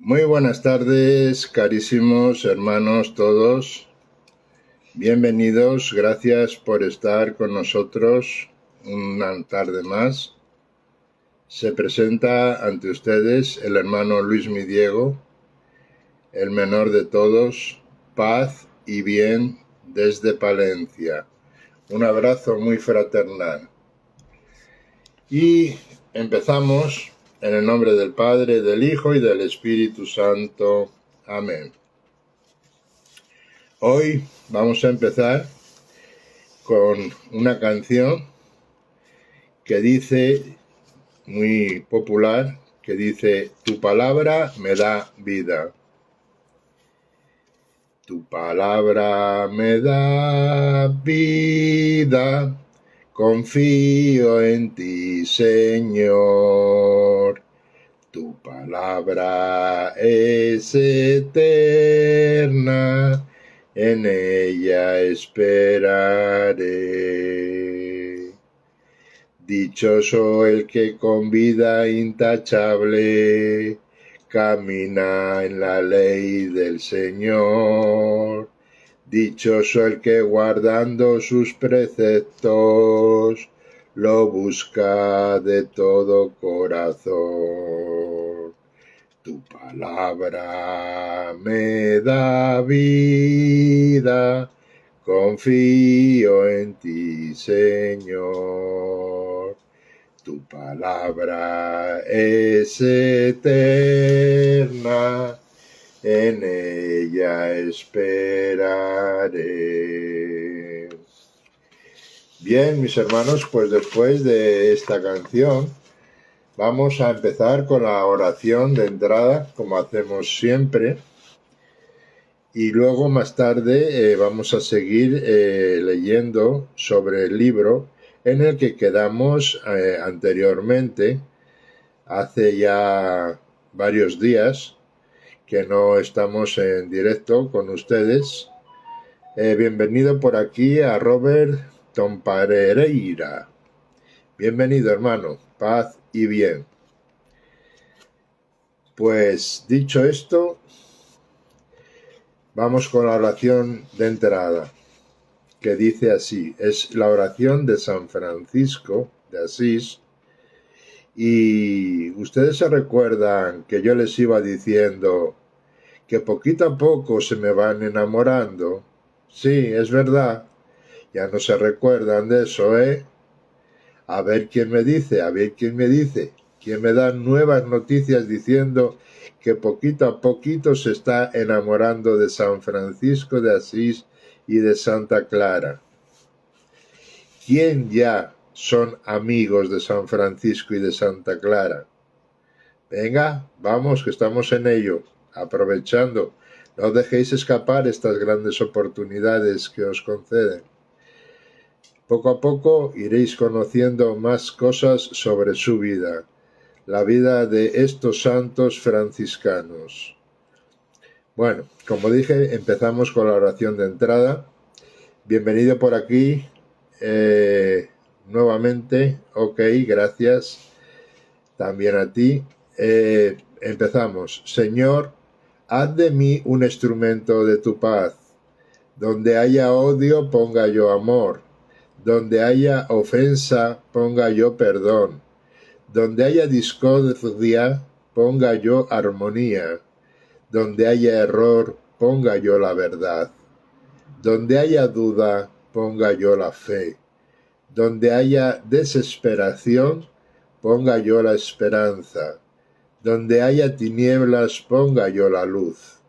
Muy buenas tardes, carísimos hermanos todos. Bienvenidos, gracias por estar con nosotros una tarde más. Se presenta ante ustedes el hermano Luis Diego, el menor de todos, paz y bien desde Palencia. Un abrazo muy fraternal. Y empezamos en el nombre del Padre, del Hijo y del Espíritu Santo. Amén. Hoy vamos a empezar con una canción que dice, muy popular, que dice: tu palabra me da vida. Tu palabra me da vida, confío en ti, Señor. Tu palabra es eterna, en ella esperaré. Dichoso el que con vida intachable camina en la ley del Señor. Dichoso el que guardando sus preceptos lo busca de todo corazón. Tu palabra me da vida, confío en ti, Señor. Tu palabra es eterna, en ella esperaré. Bien, mis hermanos, pues después de esta canción vamos a empezar con la oración de entrada, como hacemos siempre, y luego más tarde vamos a seguir leyendo sobre el libro en el que quedamos anteriormente, hace ya varios días que no estamos en directo con ustedes. Bienvenido por aquí a Robert Tompareira. Bienvenido, hermano. Paz y bien. Pues dicho esto, vamos con la oración de entrada, que dice así. Es la oración de San Francisco de Asís. Y ustedes se recuerdan que yo les iba diciendo que poquito a poco se me van enamorando. Sí, es verdad. Ya no se recuerdan de eso, ¿eh? A ver quién me dice, quién me da nuevas noticias diciendo que poquito a poquito se está enamorando de San Francisco de Asís y de Santa Clara. ¿Quién ya son amigos de San Francisco y de Santa Clara? Venga, vamos, que estamos en ello, aprovechando. No dejéis escapar estas grandes oportunidades que os conceden. Poco a poco iréis conociendo más cosas sobre su vida, la vida de estos santos franciscanos. Bueno, como dije, empezamos con la oración de entrada. Bienvenido por aquí nuevamente. Ok, gracias. También a ti. Empezamos. Señor, haz de mí un instrumento de tu paz. Donde haya odio, ponga yo amor. Donde haya ofensa, ponga yo perdón. Donde haya discordia, ponga yo armonía. Donde haya error, ponga yo la verdad. Donde haya duda, ponga yo la fe. Donde haya desesperación, ponga yo la esperanza. Donde haya tinieblas, ponga yo la luz.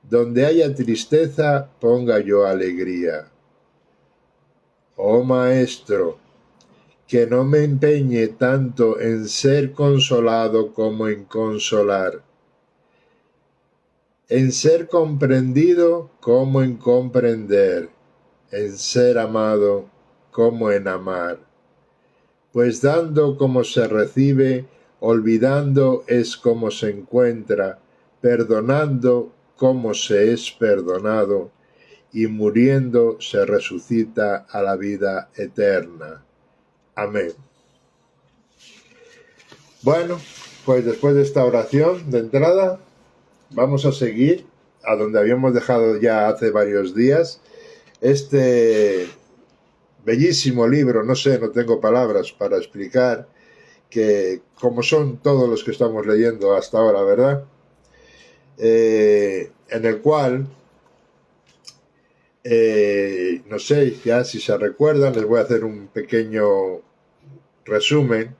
Donde haya tristeza, ponga yo alegría. Oh Maestro, que no me empeñe tanto en ser consolado como en consolar, en ser comprendido como en comprender, en ser amado como en amar. Pues dando como se recibe, olvidando es como se encuentra, perdonando como se es perdonado, y muriendo se resucita a la vida eterna. Amén. Bueno, pues después de esta oración de entrada, vamos a seguir a donde habíamos dejado ya hace varios días este bellísimo libro. No sé, no tengo palabras para explicar, que como son todos los que estamos leyendo hasta ahora, ¿verdad? En el cual, no sé ya si se recuerdan, les voy a hacer un pequeño resumen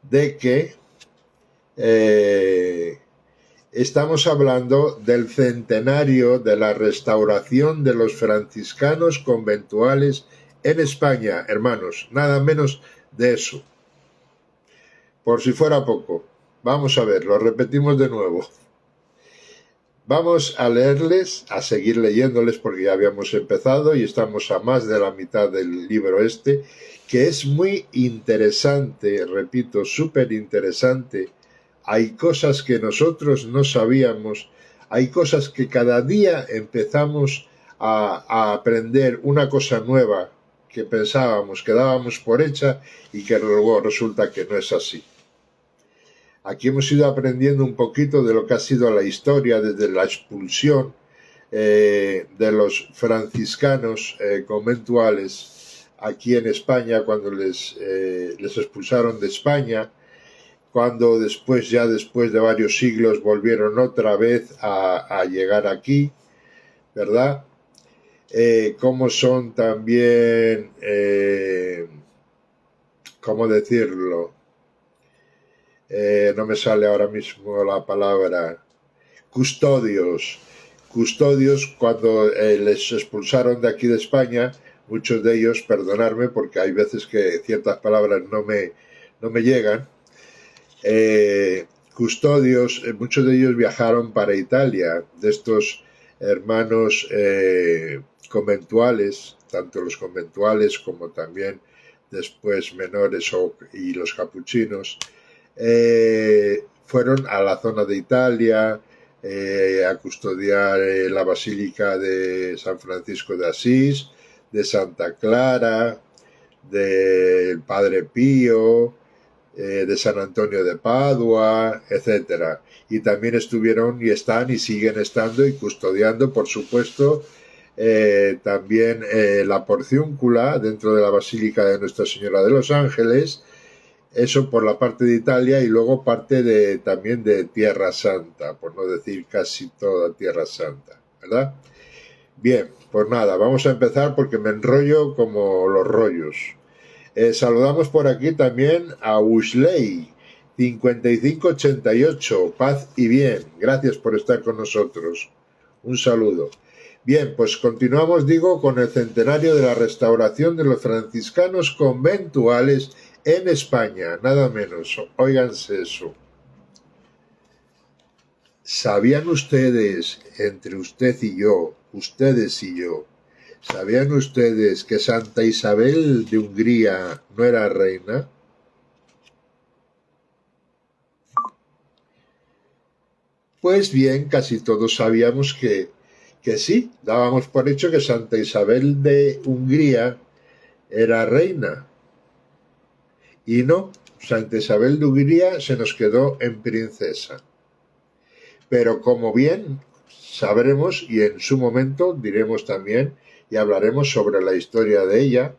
de que estamos hablando del centenario de la restauración de los franciscanos conventuales en España, hermanos, nada menos de eso. Por si fuera poco, vamos a ver, lo repetimos de nuevo. Vamos a leerles, a seguir leyéndoles porque ya habíamos empezado y estamos a más de la mitad del libro este, que es muy interesante, repito, súper interesante. Hay cosas que nosotros no sabíamos, hay cosas que cada día empezamos a aprender una cosa nueva que pensábamos, que dábamos por hecha y que luego resulta que no es así. Aquí hemos ido aprendiendo un poquito de lo que ha sido la historia desde la expulsión de los franciscanos conventuales aquí en España, cuando les expulsaron de España, cuando después de varios siglos volvieron otra vez a llegar aquí, ¿verdad? Cómo son también, ¿cómo decirlo? No me sale ahora mismo la palabra, custodios cuando les expulsaron de aquí de España, muchos de ellos, perdonadme porque hay veces que ciertas palabras no me llegan, custodios, muchos de ellos viajaron para Italia, de estos hermanos conventuales, tanto los conventuales como también después menores y los capuchinos, fueron a la zona de Italia a custodiar la Basílica de San Francisco de Asís, de Santa Clara, del Padre Pío, de San Antonio de Padua, etcétera. Y también estuvieron y están y siguen estando y custodiando, por supuesto, también la Porciúncula dentro de la Basílica de Nuestra Señora de los Ángeles. Eso por la parte de Italia y luego parte también de Tierra Santa, por no decir casi toda Tierra Santa, ¿verdad? Bien, pues nada, vamos a empezar porque me enrollo como los rollos. Saludamos por aquí también a Ushley 5588, paz y bien. Gracias por estar con nosotros. Un saludo. Bien, pues continuamos, digo, con el centenario de la restauración de los franciscanos conventuales en España, nada menos. Óiganse eso. ¿Sabían ustedes, entre ustedes y yo, ¿sabían ustedes que Santa Isabel de Hungría no era reina? Pues bien, casi todos sabíamos que sí, dábamos por hecho que Santa Isabel de Hungría era reina. Y no, Santa Isabel de Hungría se nos quedó en princesa. Pero como bien sabremos, y en su momento diremos también, y hablaremos sobre la historia de ella,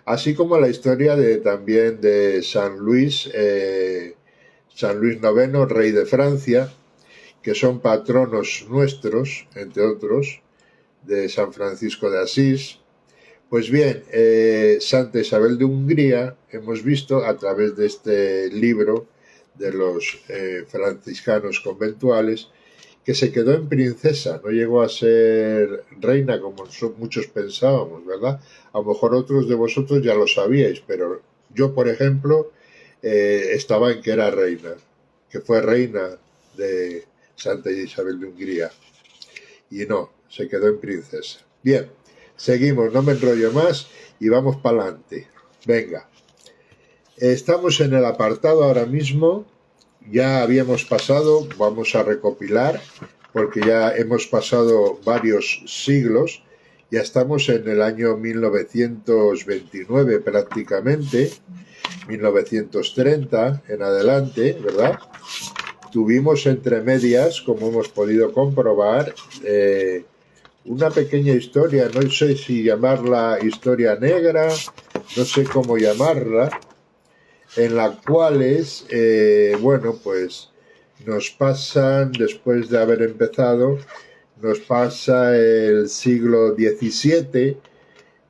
así como la historia también de San Luis IX, rey de Francia, que son patronos nuestros, entre otros, de San Francisco de Asís. Pues bien, Santa Isabel de Hungría, hemos visto a través de este libro de los franciscanos conventuales, que se quedó en princesa, no llegó a ser reina como muchos pensábamos, ¿verdad? A lo mejor otros de vosotros ya lo sabíais, pero yo, por ejemplo, estaba en que era reina, que fue reina de Santa Isabel de Hungría. Y no, se quedó en princesa. Bien, seguimos, no me enrollo más y vamos para adelante. Venga. Estamos en el apartado ahora mismo. Ya habíamos pasado, vamos a recopilar, porque ya hemos pasado varios siglos, ya estamos en el año 1929 prácticamente, 1930 en adelante, ¿verdad? tuvimos entre medias, como hemos podido comprobar, una pequeña historia, no sé si llamarla historia negra, no sé cómo llamarla, en la cual bueno, pues nos pasan, después de haber empezado, nos pasa el siglo XVII,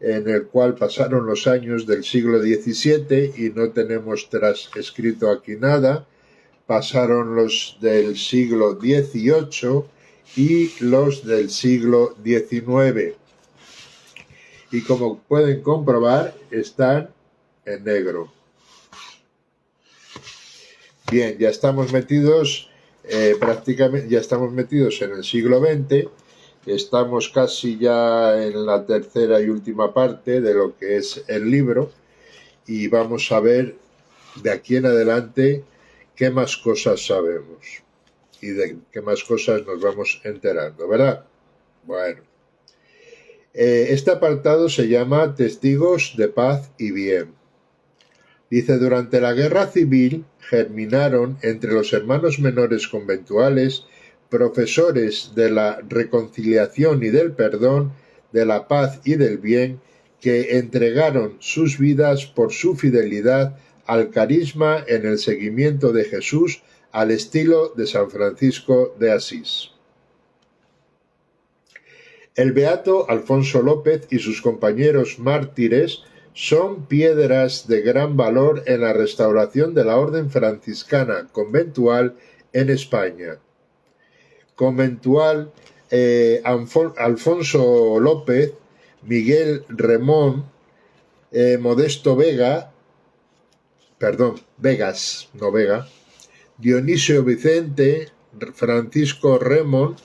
en el cual pasaron los años del siglo XVII y no tenemos escrito aquí nada. Pasaron los del siglo XVIII y los del siglo XIX. Y como pueden comprobar, están en negro. Bien, ya estamos metidos, prácticamente ya estamos metidos en el siglo XX. Estamos casi ya en la tercera y última parte de lo que es el libro y vamos a ver de aquí en adelante qué más cosas sabemos y de qué más cosas nos vamos enterando, ¿verdad? Bueno, este apartado se llama Testigos de Paz y Bien. Dice, durante la Guerra Civil germinaron entre los hermanos menores conventuales profesores de la reconciliación y del perdón, de la paz y del bien, que entregaron sus vidas por su fidelidad al carisma en el seguimiento de Jesús al estilo de San Francisco de Asís. El beato Alfonso López y sus compañeros mártires son piedras de gran valor en la restauración de la orden franciscana conventual en España. Conventual Alfonso López, Miguel Remón, Modesto Vegas, no Vega, Dionisio Vicente, Francisco Remón,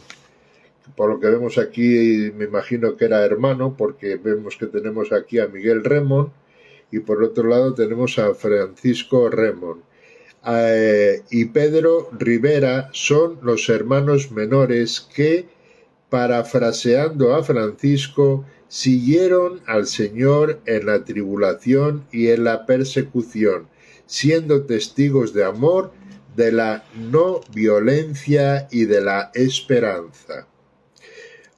por lo que vemos aquí, me imagino que era hermano, porque vemos que tenemos aquí a Miguel Remón y por otro lado tenemos a Francisco Remón. Y Pedro Rivera son los hermanos menores que, parafraseando a Francisco, siguieron al Señor en la tribulación y en la persecución, siendo testigos de amor, de la no violencia y de la esperanza.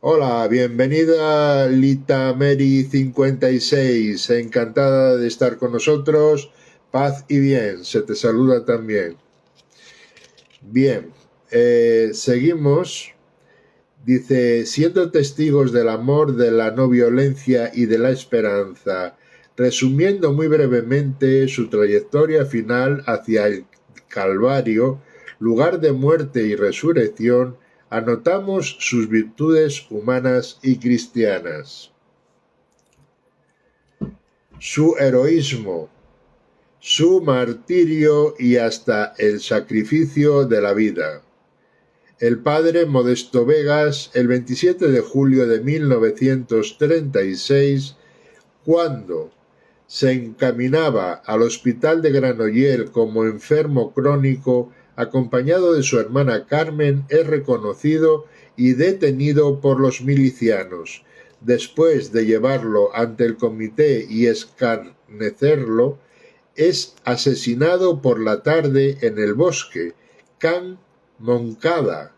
Hola, bienvenida Lita Mary 56, encantada de estar con nosotros. Paz y bien, se te saluda también. Bien, seguimos. Dice, siendo testigos del amor, de la no violencia y de la esperanza, resumiendo muy brevemente su trayectoria final hacia el Calvario, lugar de muerte y resurrección, anotamos sus virtudes humanas y cristianas. Su heroísmo, su martirio y hasta el sacrificio de la vida. El padre Modesto Vegas, el 27 de julio de 1936, cuando se encaminaba al hospital de Granollers como enfermo crónico, acompañado de su hermana Carmen, es reconocido y detenido por los milicianos. Después de llevarlo ante el comité y escarnecerlo, es asesinado por la tarde en el bosque, Can Moncada,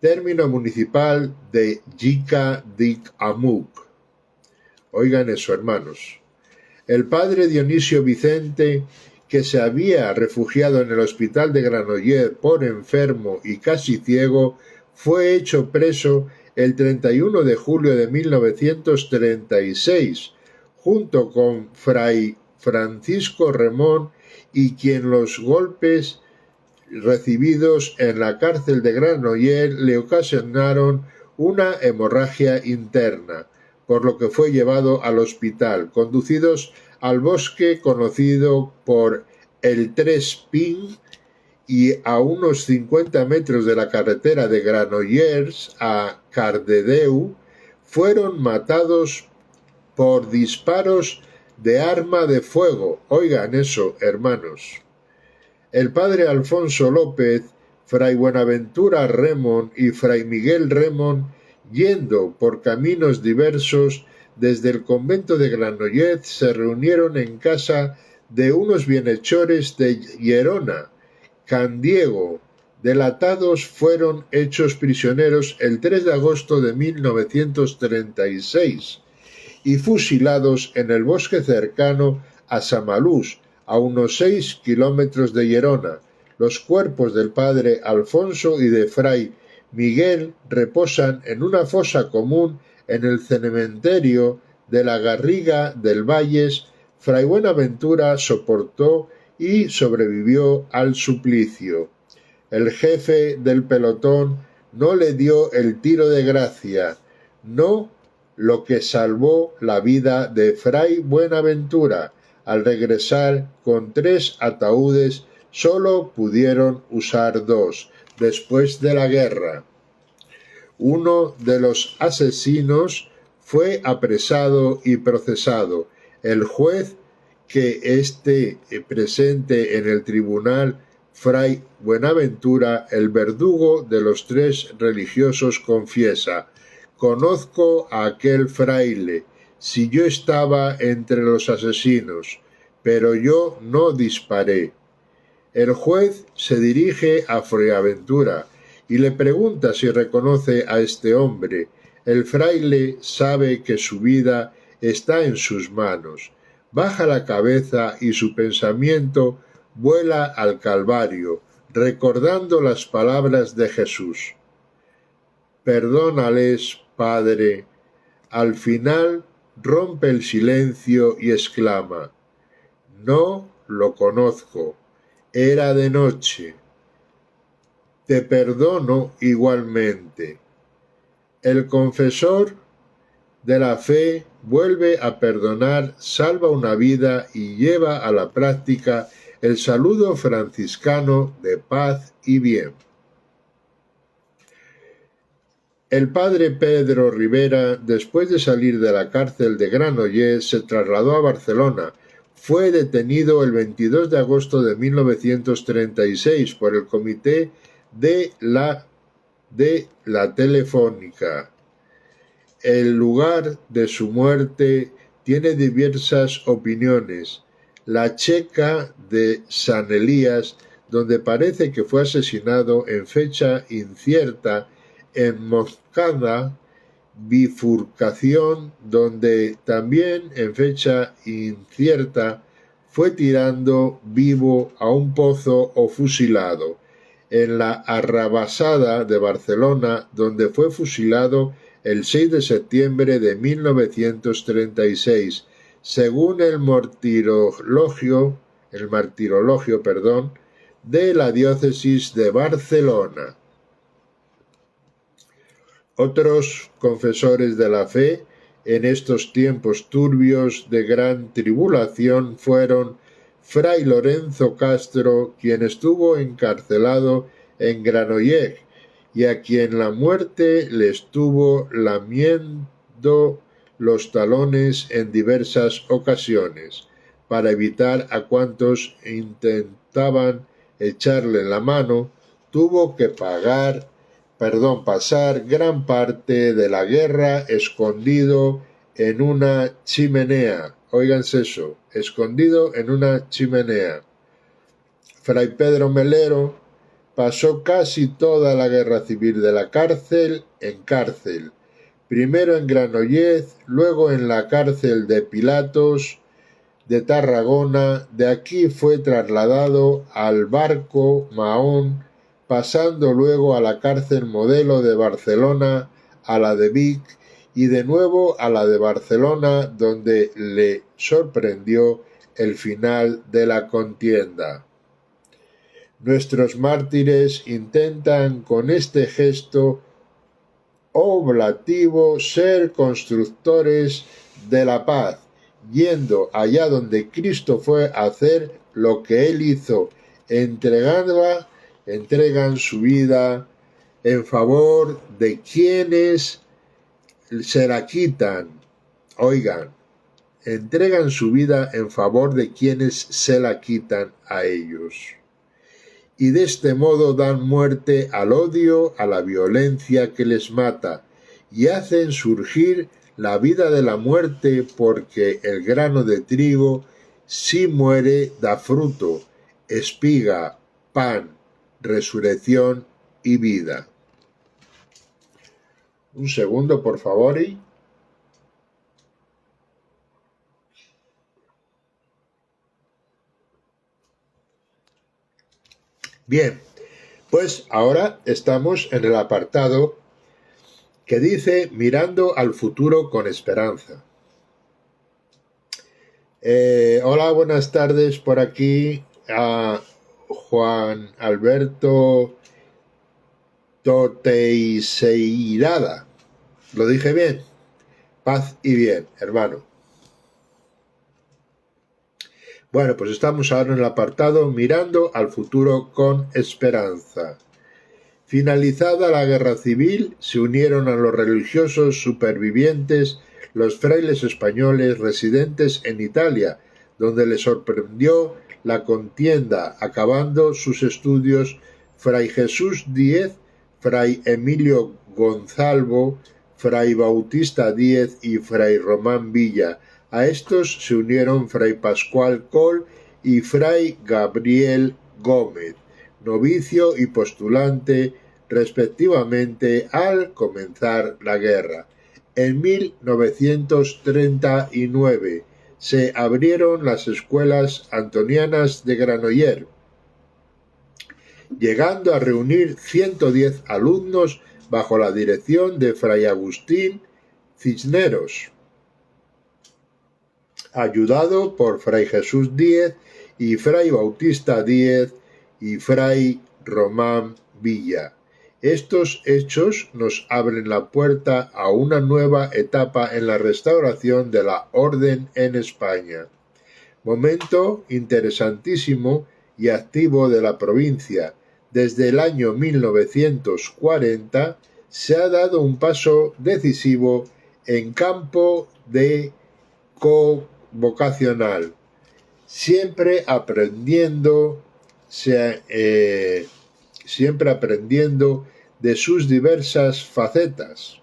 término municipal de Llica-d'Amunt. Oigan eso, hermanos. El padre Dionisio Vicente, que se había refugiado en el hospital de Granollers por enfermo y casi ciego, fue hecho preso el 31 de julio de 1936, junto con Fray Francisco Remón, y quien los golpes recibidos en la cárcel de Granollers le ocasionaron una hemorragia interna, por lo que fue llevado al hospital, conducidos al bosque conocido por el Tres Pins y a unos 50 metros de la carretera de Granollers a Cardedeu, fueron matados por disparos de arma de fuego. Oigan eso, hermanos. El padre Alfonso López, fray Buenaventura Remón y fray Miguel Remón, yendo por caminos diversos desde el convento de Granollers, se reunieron en casa de unos bienhechores de Gerona, Can Diego, delatados fueron hechos prisioneros el 3 de agosto de 1936 y fusilados en el bosque cercano a Samalús, a unos 6 kilómetros de Gerona. Los cuerpos del padre Alfonso y de fray Miguel reposan en una fosa común en el cementerio de la Garriga del Valles. Fray Buenaventura soportó y sobrevivió al suplicio. El jefe del pelotón no le dio el tiro de gracia, no lo que salvó la vida de Fray Buenaventura. Al regresar con 3 ataúdes, solo pudieron usar 2 después de la guerra. Uno de los asesinos fue apresado y procesado. El juez que esté presente en el tribunal, Fray Buenaventura, el verdugo de los 3 religiosos, confiesa: conozco a aquel fraile, si yo estaba entre los asesinos, pero yo no disparé. El juez se dirige a Fuerteventura y le pregunta si reconoce a este hombre. El fraile sabe que su vida está en sus manos. Baja la cabeza y su pensamiento vuela al Calvario, recordando las palabras de Jesús: perdónales, Padre. Al final rompe el silencio y exclama: no lo conozco, era de noche. Te perdono igualmente. El confesor de la fe vuelve a perdonar, salva una vida y lleva a la práctica el saludo franciscano de paz y bien. El padre Pedro Rivera, después de salir de la cárcel de Granollers, se trasladó a Barcelona. Fue detenido el 22 de agosto de 1936 por el Comité de la Telefónica. El lugar de su muerte tiene diversas opiniones. La Checa de San Elías, donde parece que fue asesinado en fecha incierta, en Montcada, Bifurcación, donde también en fecha incierta fue tirando vivo a un pozo o fusilado. En la Arrabasada de Barcelona, donde fue fusilado el 6 de septiembre de 1936, según el martirologio, de la diócesis de Barcelona. Otros confesores de la fe en estos tiempos turbios de gran tribulación fueron Fray Lorenzo Castro, quien estuvo encarcelado en Granollers y a quien la muerte le estuvo lamiendo los talones en diversas ocasiones, para evitar a cuantos intentaban echarle la mano. Tuvo que pasar gran parte de la guerra escondido en una chimenea. Óiganse eso, escondido en una chimenea. Fray Pedro Melero pasó casi toda la guerra civil de la cárcel en cárcel, primero en Granollers, luego en la cárcel de Pilatos de Tarragona. De aquí fue trasladado al Barco Mahón, pasando luego a la cárcel Modelo de Barcelona, a la de Vic y de nuevo a la de Barcelona, donde le sorprendió el final de la contienda. Nuestros mártires intentan con este gesto oblativo ser constructores de la paz, yendo allá donde Cristo fue a hacer lo que Él hizo, entregan su vida en favor de quienes se la quitan. Oigan, entregan su vida en favor de quienes se la quitan a ellos. Y de este modo dan muerte al odio, a la violencia que les mata, y hacen surgir la vida de la muerte, porque el grano de trigo, si muere, da fruto, espiga, pan, resurrección y vida. Un segundo, por favor. Bien, pues ahora estamos en el apartado que dice mirando al futuro con esperanza. Hola, buenas tardes por aquí a Juan Alberto Toteiseirada. ¿Lo dije bien? Paz y bien, hermano. Bueno, pues estamos ahora en el apartado mirando al futuro con esperanza. Finalizada la guerra civil, se unieron a los religiosos supervivientes los frailes españoles residentes en Italia, donde les sorprendió la contienda, acabando sus estudios Fray Jesús Díez, Fray Emilio Gonzalvo, Fray Bautista Díez y Fray Román Villa. A estos se unieron Fray Pascual Coll y Fray Gabriel Gómez, novicio y postulante respectivamente al comenzar la guerra. En 1939 se abrieron las escuelas antonianas de Granollers, llegando a reunir 110 alumnos bajo la dirección de Fray Agustín Cisneros, ayudado por Fray Jesús Díez y Fray Bautista Díez y Fray Román Villa. Estos hechos nos abren la puerta a una nueva etapa en la restauración de la orden en España. Momento interesantísimo y activo de la provincia. Desde el año 1940 se ha dado un paso decisivo en campo de vocacional, siempre aprendiendo de sus diversas facetas.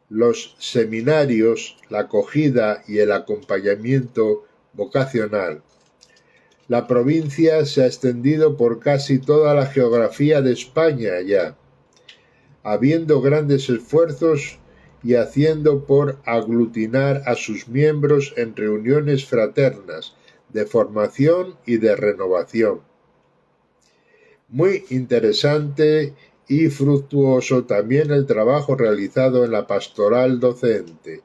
Los seminarios, la acogida y el acompañamiento vocacional. La provincia se ha extendido por casi toda la geografía de España ya, habiendo grandes esfuerzos y haciendo por aglutinar a sus miembros en reuniones fraternas de formación y de renovación. Muy interesante y fructuoso también el trabajo realizado en la pastoral docente,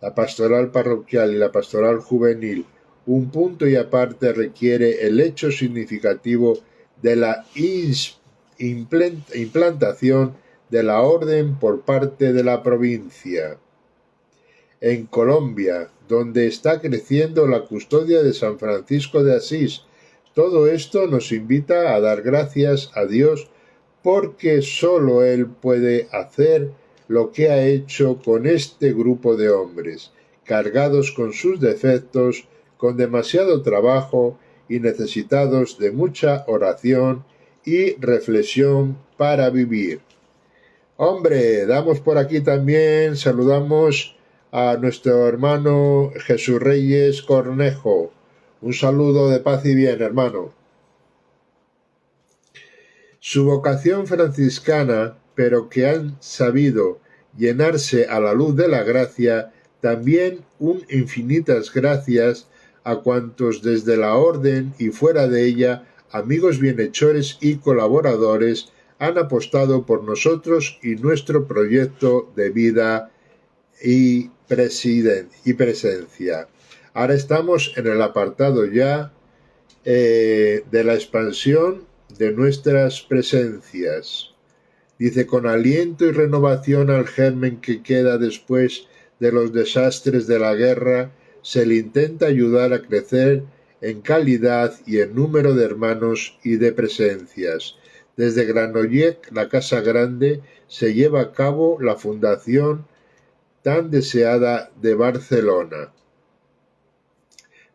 la pastoral parroquial y la pastoral juvenil. Un punto y aparte requiere el hecho significativo de la implantación de la orden por parte de la provincia. En Colombia, donde está creciendo la custodia de San Francisco de Asís, todo esto nos invita a dar gracias a Dios porque solo Él puede hacer lo que ha hecho con este grupo de hombres, cargados con sus defectos, con demasiado trabajo y necesitados de mucha oración y reflexión para vivir. Hombre, damos por aquí también, saludamos a nuestro hermano Jesús Reyes Cornejo. Un saludo de paz y bien, hermano. Su vocación franciscana, pero que han sabido llenarse a la luz de la gracia, también un infinitas gracias a cuantos desde la orden y fuera de ella, amigos bienhechores y colaboradores, han apostado por nosotros y nuestro proyecto de vida y presencia. Ahora estamos en el apartado ya de la expansión de nuestras presencias. Dice, con aliento y renovación al germen que queda después de los desastres de la guerra, se le intenta ayudar a crecer en calidad y en número de hermanos y de presencias. Desde Granollers, la Casa Grande, se lleva a cabo la fundación tan deseada de Barcelona.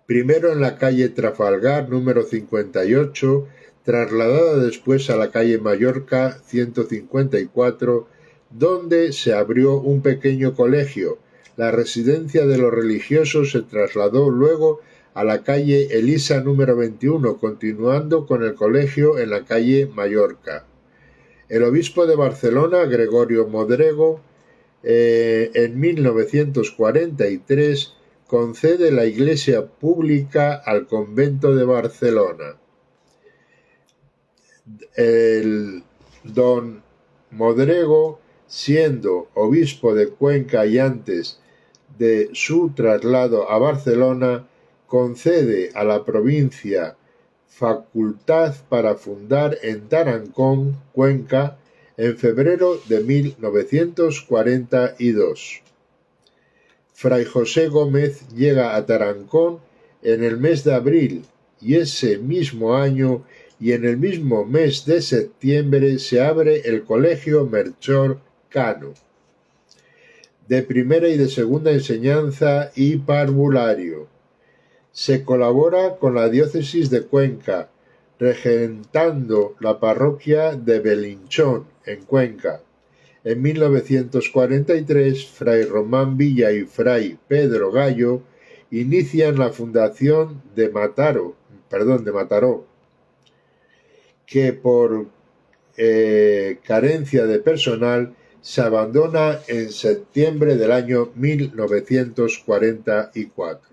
Primero en la calle Trafalgar, número 58, trasladada después a la calle Mallorca 154, donde se abrió un pequeño colegio. La residencia de los religiosos se trasladó luego a la calle Elisa número 21, continuando con el colegio en la calle Mallorca. El obispo de Barcelona, Gregorio Modrego, en 1943 concede la iglesia pública al convento de Barcelona. El don Modrego, siendo obispo de Cuenca y antes de su traslado a Barcelona, concede a la provincia facultad para fundar en Tarancón, Cuenca, en febrero de 1942. Fray José Gómez llega a Tarancón en el mes de abril y ese mismo año y en el mismo mes de septiembre se abre el Colegio Melchor Cano, de primera y de segunda enseñanza y parvulario. Se colabora con la diócesis de Cuenca, regentando la parroquia de Belinchón, en Cuenca. En 1943, Fray Román Villa y Fray Pedro Gallo inician la fundación de Mataró, que por carencia de personal se abandona en septiembre del año 1944.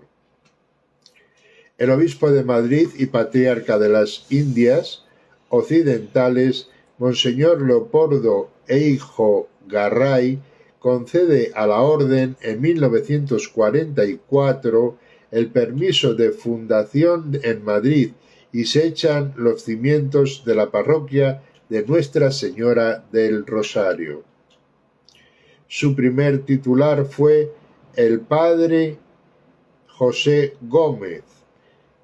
El obispo de Madrid y patriarca de las Indias Occidentales, Monseñor Leopoldo Eijo Garray, concede a la orden en 1944 el permiso de fundación en Madrid y se echan los cimientos de la parroquia de Nuestra Señora del Rosario. Su primer titular fue el padre José Gómez.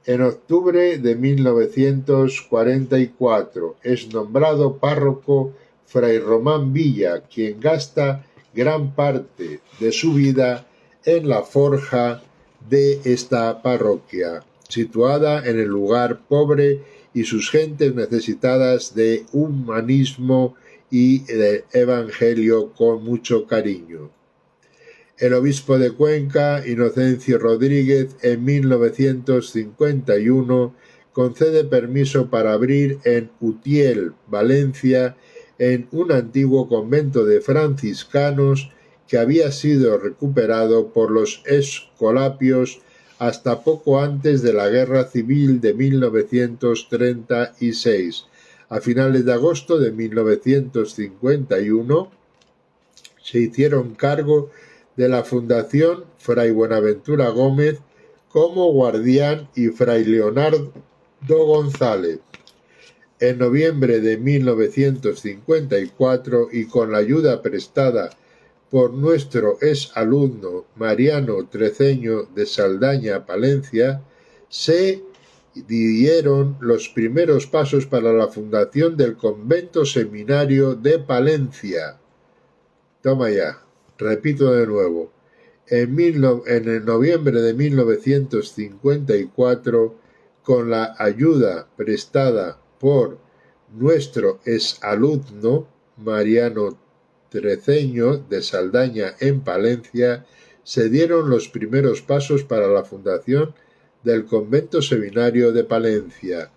En octubre de 1944 es nombrado párroco Fray Román Villa, quien gasta gran parte de su vida en la forja de esta parroquia, situada en el lugar pobre y sus gentes necesitadas de humanismo y de evangelio con mucho cariño. El obispo de Cuenca, Inocencio Rodríguez, en 1951 concede permiso para abrir en Utiel, Valencia, en un antiguo convento de franciscanos que había sido recuperado por los escolapios hasta poco antes de la Guerra Civil de 1936. A finales de agosto de 1951 se hicieron cargo de la fundación Fray Buenaventura Gómez como guardián y Fray Leonardo González. En noviembre de 1954 y con la ayuda prestada por nuestro exalumno Mariano Treceño de Saldaña, Palencia, se dieron los primeros pasos para la fundación del convento seminario de Palencia. Toma ya. Repito de nuevo, en el noviembre de 1954, con la ayuda prestada por nuestro exalumno Mariano Treceño de Saldaña en Palencia, se dieron los primeros pasos para la fundación del convento seminario de Palencia.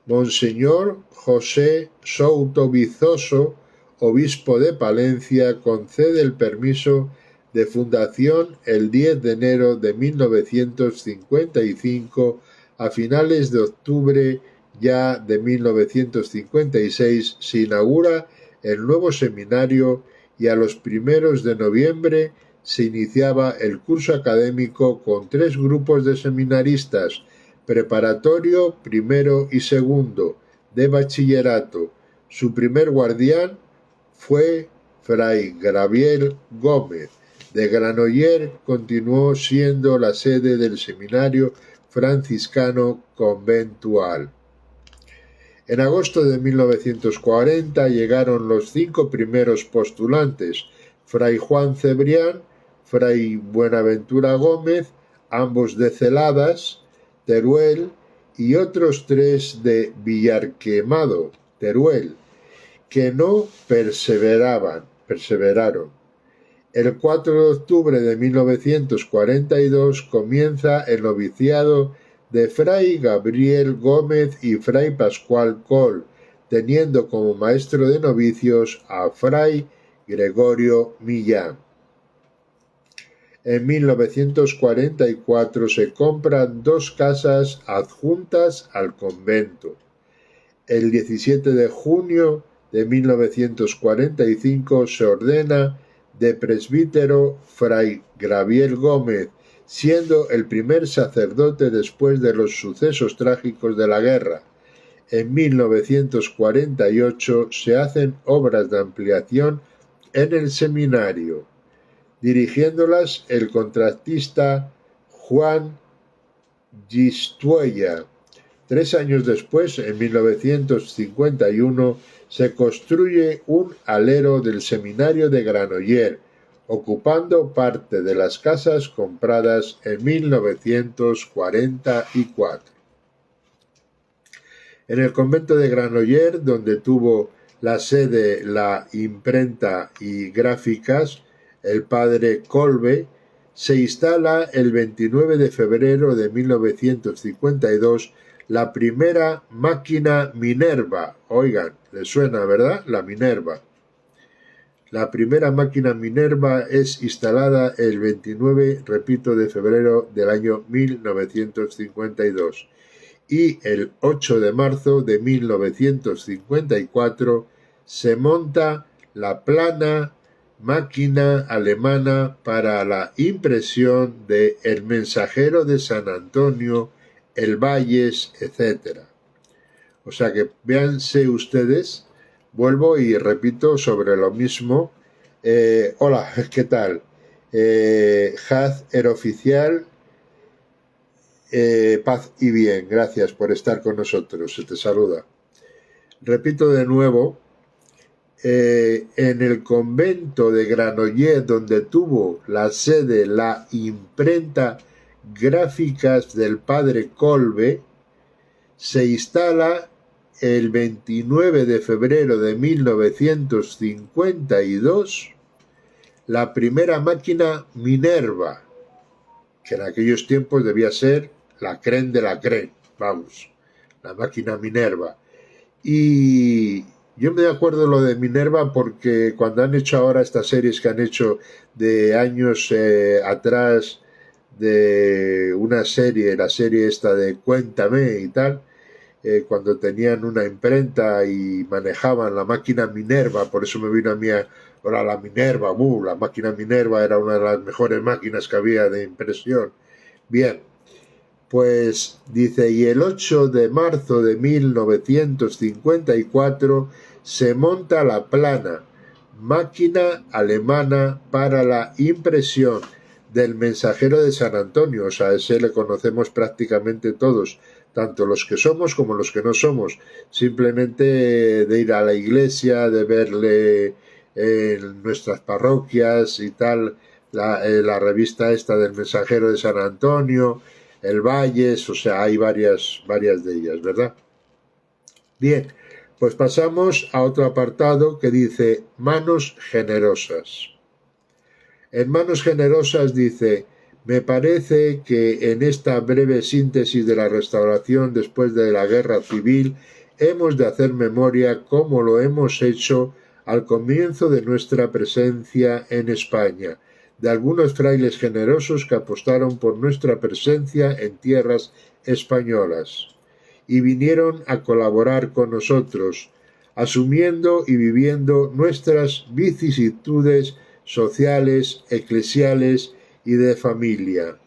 Monseñor José Souto Vizoso, obispo de Palencia, concede el permiso de fundación el 10 de enero de 1955. A finales de octubre ya de 1956 se inaugura el nuevo seminario y a los primeros de noviembre se iniciaba el curso académico con 3 grupos de seminaristas, preparatorio, primero y segundo, de bachillerato. Su primer guardián fue Fray Gabriel Gómez. De Granollers continuó siendo la sede del seminario franciscano conventual. En agosto de 1940 llegaron los 5 primeros postulantes, Fray Juan Cebrián, Fray Buenaventura Gómez, ambos de Celadas, Teruel, y otros 3 de Villarquemado, Teruel, que no perseveraron. El 4 de octubre de 1942 comienza el noviciado de Fray Gabriel Gómez y Fray Pascual Coll, teniendo como maestro de novicios a Fray Gregorio Millán. En 1944 se compran 2 casas adjuntas al convento. El 17 de junio de 1945 se ordena de presbítero Fray Gabriel Gómez, siendo el primer sacerdote después de los sucesos trágicos de la guerra. En 1948 se hacen obras de ampliación en el seminario, dirigiéndolas el contratista Juan Gistuella. 3 años después, en 1951, se construye un alero del seminario de Granollers, ocupando parte de las casas compradas en 1944. En el convento de Granollers, donde tuvo la sede la imprenta y gráficas, el padre Colbe, se instala el 29 de febrero de 1952 la primera máquina Minerva. Oigan, ¿les suena, verdad? La Minerva. La primera máquina Minerva es instalada el 29, repito, de febrero del año 1952. Y el 8 de marzo de 1954 se monta la plana máquina alemana para la impresión de El Mensajero de San Antonio, El Valles, etc. O sea que véanse ustedes, vuelvo y repito sobre lo mismo. Hola, ¿qué tal? Haz Oficial, paz y bien, gracias por estar con nosotros, se te saluda. Repito de nuevo, en el convento de Granollers, donde tuvo la sede la imprenta gráficas del padre Colbe, se instala el 29 de febrero de 1952 la primera máquina Minerva, que en aquellos tiempos debía ser la crème de la crème, vamos, la máquina Minerva. Y yo me acuerdo lo de Minerva porque cuando han hecho ahora estas series que han hecho de años atrás, de una serie, la serie esta de Cuéntame y tal, cuando tenían una imprenta y manejaban la máquina Minerva, por eso me vino a mí ahora la Minerva, la máquina Minerva era una de las mejores máquinas que había de impresión. Bien, pues dice, y el 8 de marzo de 1954 se monta la plana, máquina alemana para la impresión del Mensajero de San Antonio. O sea, ese le conocemos prácticamente todos, tanto los que somos como los que no somos. Simplemente de ir a la iglesia, de verle en nuestras parroquias y tal, la revista esta del Mensajero de San Antonio, El Valles, o sea, hay varias de ellas, ¿verdad? Bien, pues pasamos a otro apartado que dice manos generosas. En Manos Generosas dice, me parece que en esta breve síntesis de la restauración después de la guerra civil hemos de hacer memoria como lo hemos hecho al comienzo de nuestra presencia en España, de algunos frailes generosos que apostaron por nuestra presencia en tierras españolas y vinieron a colaborar con nosotros, asumiendo y viviendo nuestras vicisitudes sociales, eclesiales y de familia.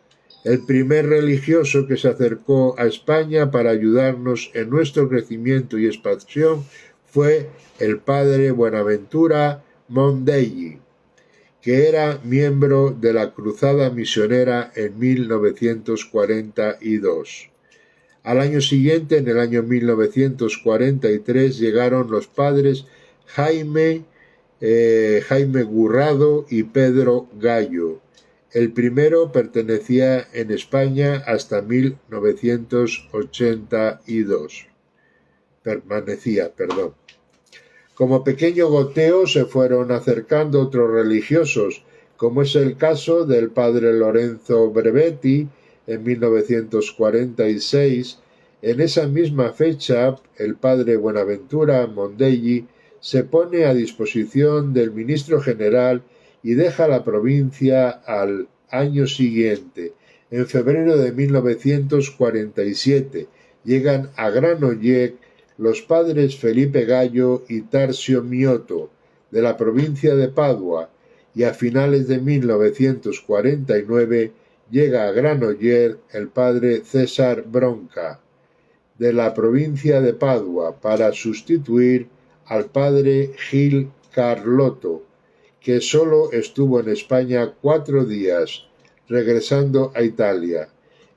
El primer religioso que se acercó a España para ayudarnos en nuestro crecimiento y expansión fue el padre Buenaventura Mondelli, que era miembro de la Cruzada Misionera en 1942. Al año siguiente, en el año 1943, llegaron los padres Jaime Gurrado y Pedro Gallo. El primero pertenecía en España hasta 1982. Como pequeño goteo se fueron acercando otros religiosos, como es el caso del padre Lorenzo Brevetti, en 1946, en esa misma fecha el padre Buenaventura Mondeggi se pone a disposición del ministro general y deja la provincia al año siguiente. En febrero de 1947 llegan a Granollers los padres Felipe Gallo y Tarsio Mioto, de la provincia de Padua, y a finales de 1949 llega a Granollers el padre César Bronca, de la provincia de Padua, para sustituir al padre Gil Carlotto, que solo estuvo en España 4 días, regresando a Italia.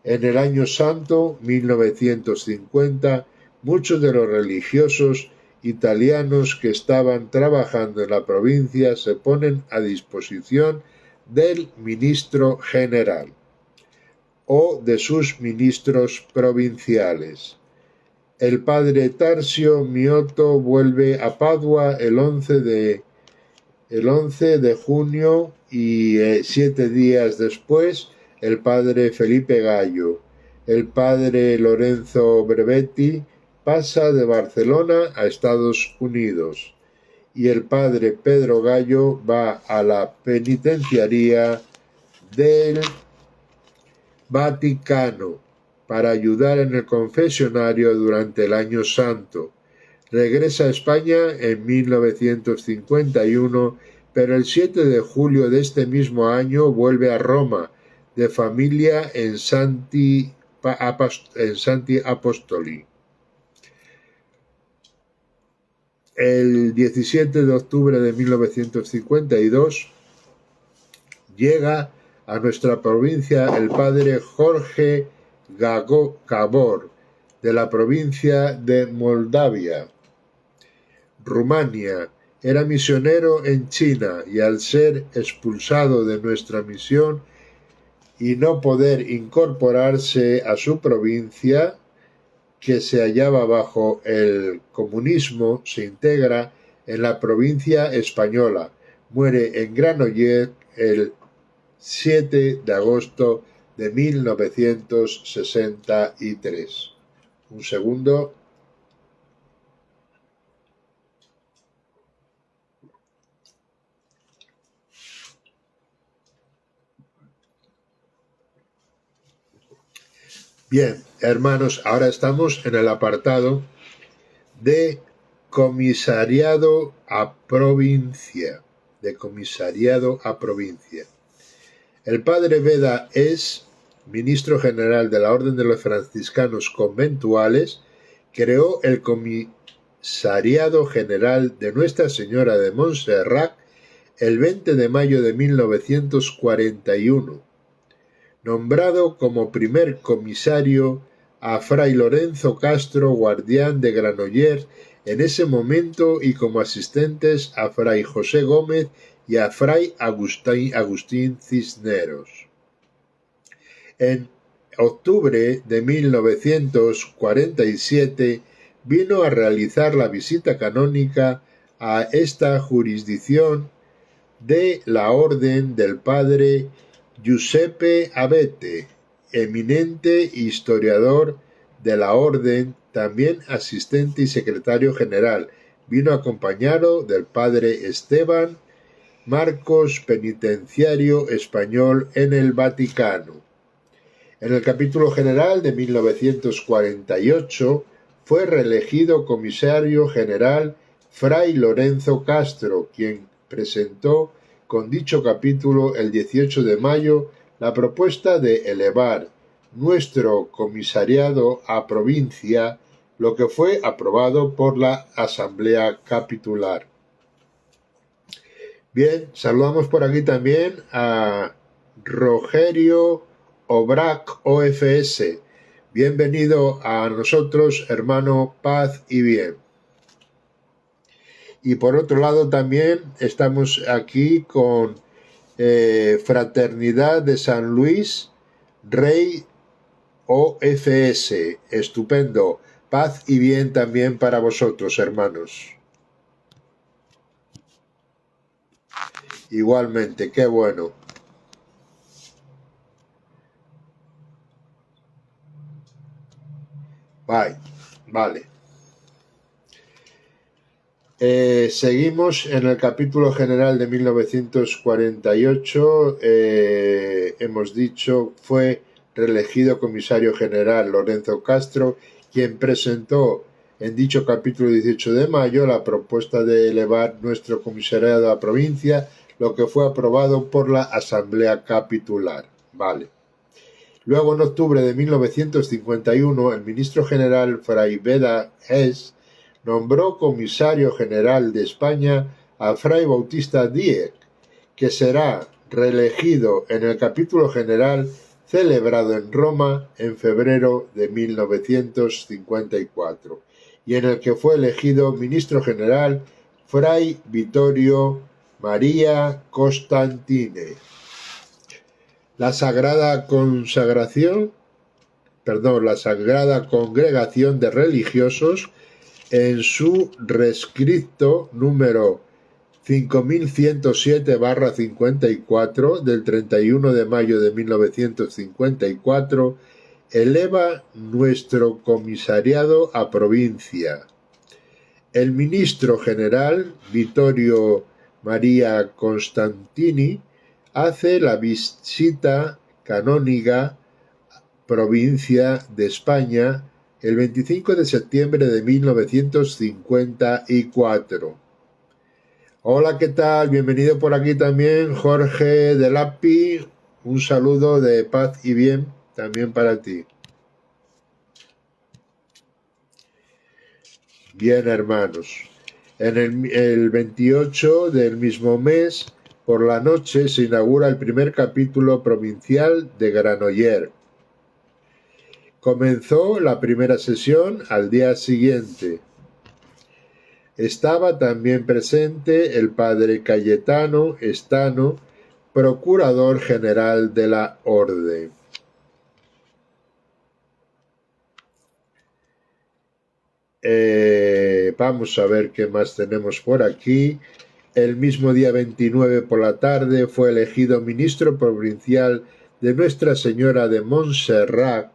En el año santo 1950, muchos de los religiosos italianos que estaban trabajando en la provincia se ponen a disposición del ministro general o de sus ministros provinciales. El padre Tarsio Mioto vuelve a Padua el 11 de junio y 7 días después el padre Felipe Gallo. El padre Lorenzo Brevetti pasa de Barcelona a Estados Unidos y el padre Pedro Gallo va a la penitenciaría del Vaticano para ayudar en el confesionario durante el Año Santo. Regresa a España en 1951, pero el 7 de julio de este mismo año vuelve a Roma, de familia en Santi Apostoli. El 17 de octubre de 1952 llega a nuestra provincia el padre Jorge Gabor, de la provincia de Moldavia, Rumania. Era misionero en China y al ser expulsado de nuestra misión y no poder incorporarse a su provincia, que se hallaba bajo el comunismo, se integra en la provincia española. Muere en Granollers el 7 de agosto de 1963. Un segundo. Bien, hermanos, ahora estamos en el apartado de comisariado a provincia. El padre Beda es ministro general de la Orden de los Franciscanos Conventuales. Creó el Comisariado General de Nuestra Señora de Montserrat el 20 de mayo de 1941. Nombrado como primer comisario a Fray Lorenzo Castro, guardián de Granollers en ese momento, y como asistentes a Fray José Gómez y a Fray Agustín Cisneros. En octubre de 1947 vino a realizar la visita canónica a esta jurisdicción de la Orden del padre Giuseppe Abete, eminente historiador de la Orden, también asistente y secretario general. Vino acompañado del padre Esteban Marcos, penitenciario español en el Vaticano. En el capítulo general de 1948 fue reelegido comisario general Fray Lorenzo Castro, quien presentó con dicho capítulo el 18 de mayo la propuesta de elevar nuestro comisariado a provincia, lo que fue aprobado por la Asamblea Capitular. Bien, saludamos por aquí también a Rogerio Obrac OFS. Bienvenido a nosotros, hermano, paz y bien. Y por otro lado también estamos aquí con Fraternidad de San Luis, Rey OFS. Estupendo. Paz y bien también para vosotros, hermanos. Igualmente, qué bueno. Vale. Seguimos en el capítulo general de 1948. Hemos dicho, fue reelegido comisario general Lorenzo Castro, quien presentó en dicho capítulo 18 de mayo la propuesta de elevar nuestro comisariado a provincia, lo que fue aprobado por la Asamblea Capitular. Vale. Luego, en octubre de 1951, el ministro general Fray Beda Hess nombró comisario general de España a Fray Bautista Dieck, que será reelegido en el capítulo general celebrado en Roma en febrero de 1954, y en el que fue elegido ministro general Fray Vittorio María Costantini. La Sagrada Congregación de Religiosos, en su rescripto número 5107/54 del 31 de mayo de 1954, eleva nuestro comisariado a provincia. El ministro general Vittorio María Costantini hace la visita canónica provincia de España el 25 de septiembre de 1954. Hola, ¿qué tal? Bienvenido por aquí también Jorge Delapi. Un saludo de paz y bien también para ti. Bien, hermanos. En el 28 del mismo mes, por la noche, se inaugura el primer capítulo provincial de Granollers. Comenzó la primera sesión al día siguiente. Estaba también presente el padre Cayetano Estano, procurador general de la Orden. Vamos a ver qué más tenemos por aquí. El mismo día 29 por la tarde fue elegido ministro provincial de Nuestra Señora de Montserrat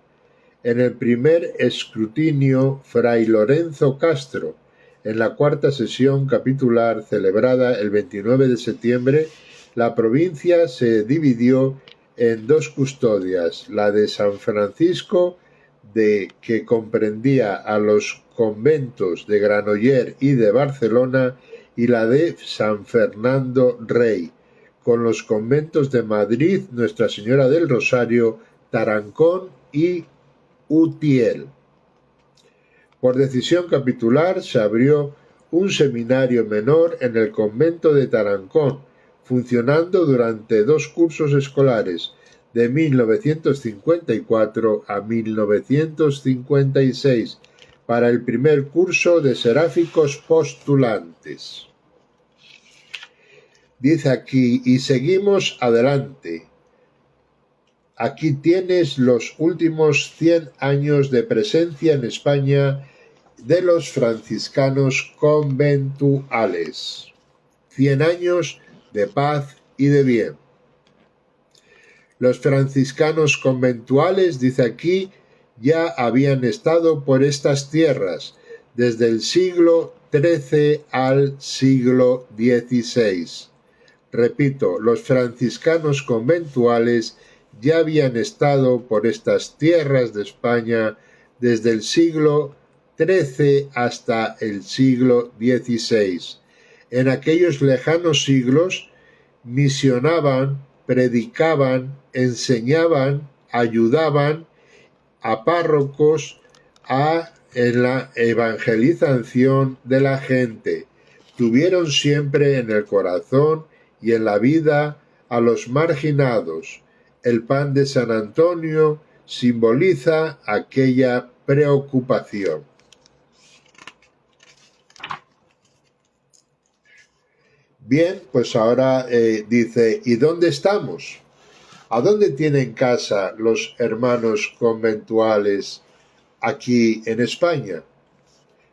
en el primer escrutinio Fray Lorenzo Castro, en la cuarta sesión capitular celebrada el 29 de septiembre. La provincia se dividió en dos custodias, la de San Francisco, que comprendía a los conventos de Granollers y de Barcelona, y la de San Fernando Rey, con los conventos de Madrid, Nuestra Señora del Rosario, Tarancón y Utiel. Por decisión capitular se abrió un seminario menor en el convento de Tarancón, funcionando durante 2 cursos escolares, de 1954 a 1956, para el primer curso de seráficos postulantes. Dice aquí, y seguimos adelante. Aquí tienes los últimos 100 años de presencia en España de los franciscanos conventuales. 100 años de paz y de bien. Los franciscanos conventuales, dice aquí, ya habían estado por estas tierras desde el siglo XIII al siglo XVI. Repito, los franciscanos conventuales ya habían estado por estas tierras de España desde el siglo XIII hasta el siglo XVI. En aquellos lejanos siglos misionaban, predicaban, enseñaban, ayudaban a párrocos en la evangelización de la gente. Tuvieron siempre en el corazón y en la vida a los marginados. El pan de San Antonio simboliza aquella preocupación. Bien, pues ahora dice, ¿y dónde estamos? ¿A dónde tienen casa los hermanos conventuales aquí en España?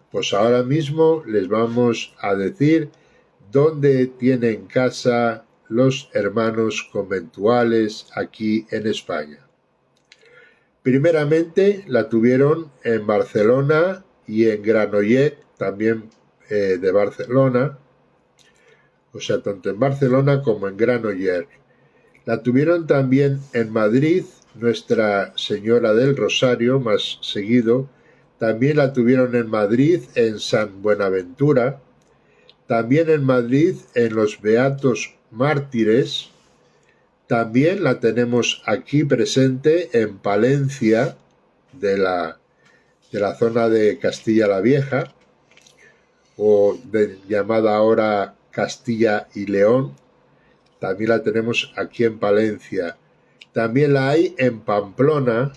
Pues ahora mismo les vamos a decir dónde tienen casa los hermanos conventuales aquí en España. Primeramente la tuvieron en Barcelona y en Granollers, también de Barcelona, o sea, tanto en Barcelona como en Granollers. La tuvieron también en Madrid, Nuestra Señora del Rosario, más seguido. También la tuvieron en Madrid, en San Buenaventura. También en Madrid, en los Beatos Mártires. También la tenemos aquí presente en Palencia, de la zona de Castilla la Vieja, llamada ahora Castilla y León. También la tenemos aquí en Palencia. También la hay en Pamplona,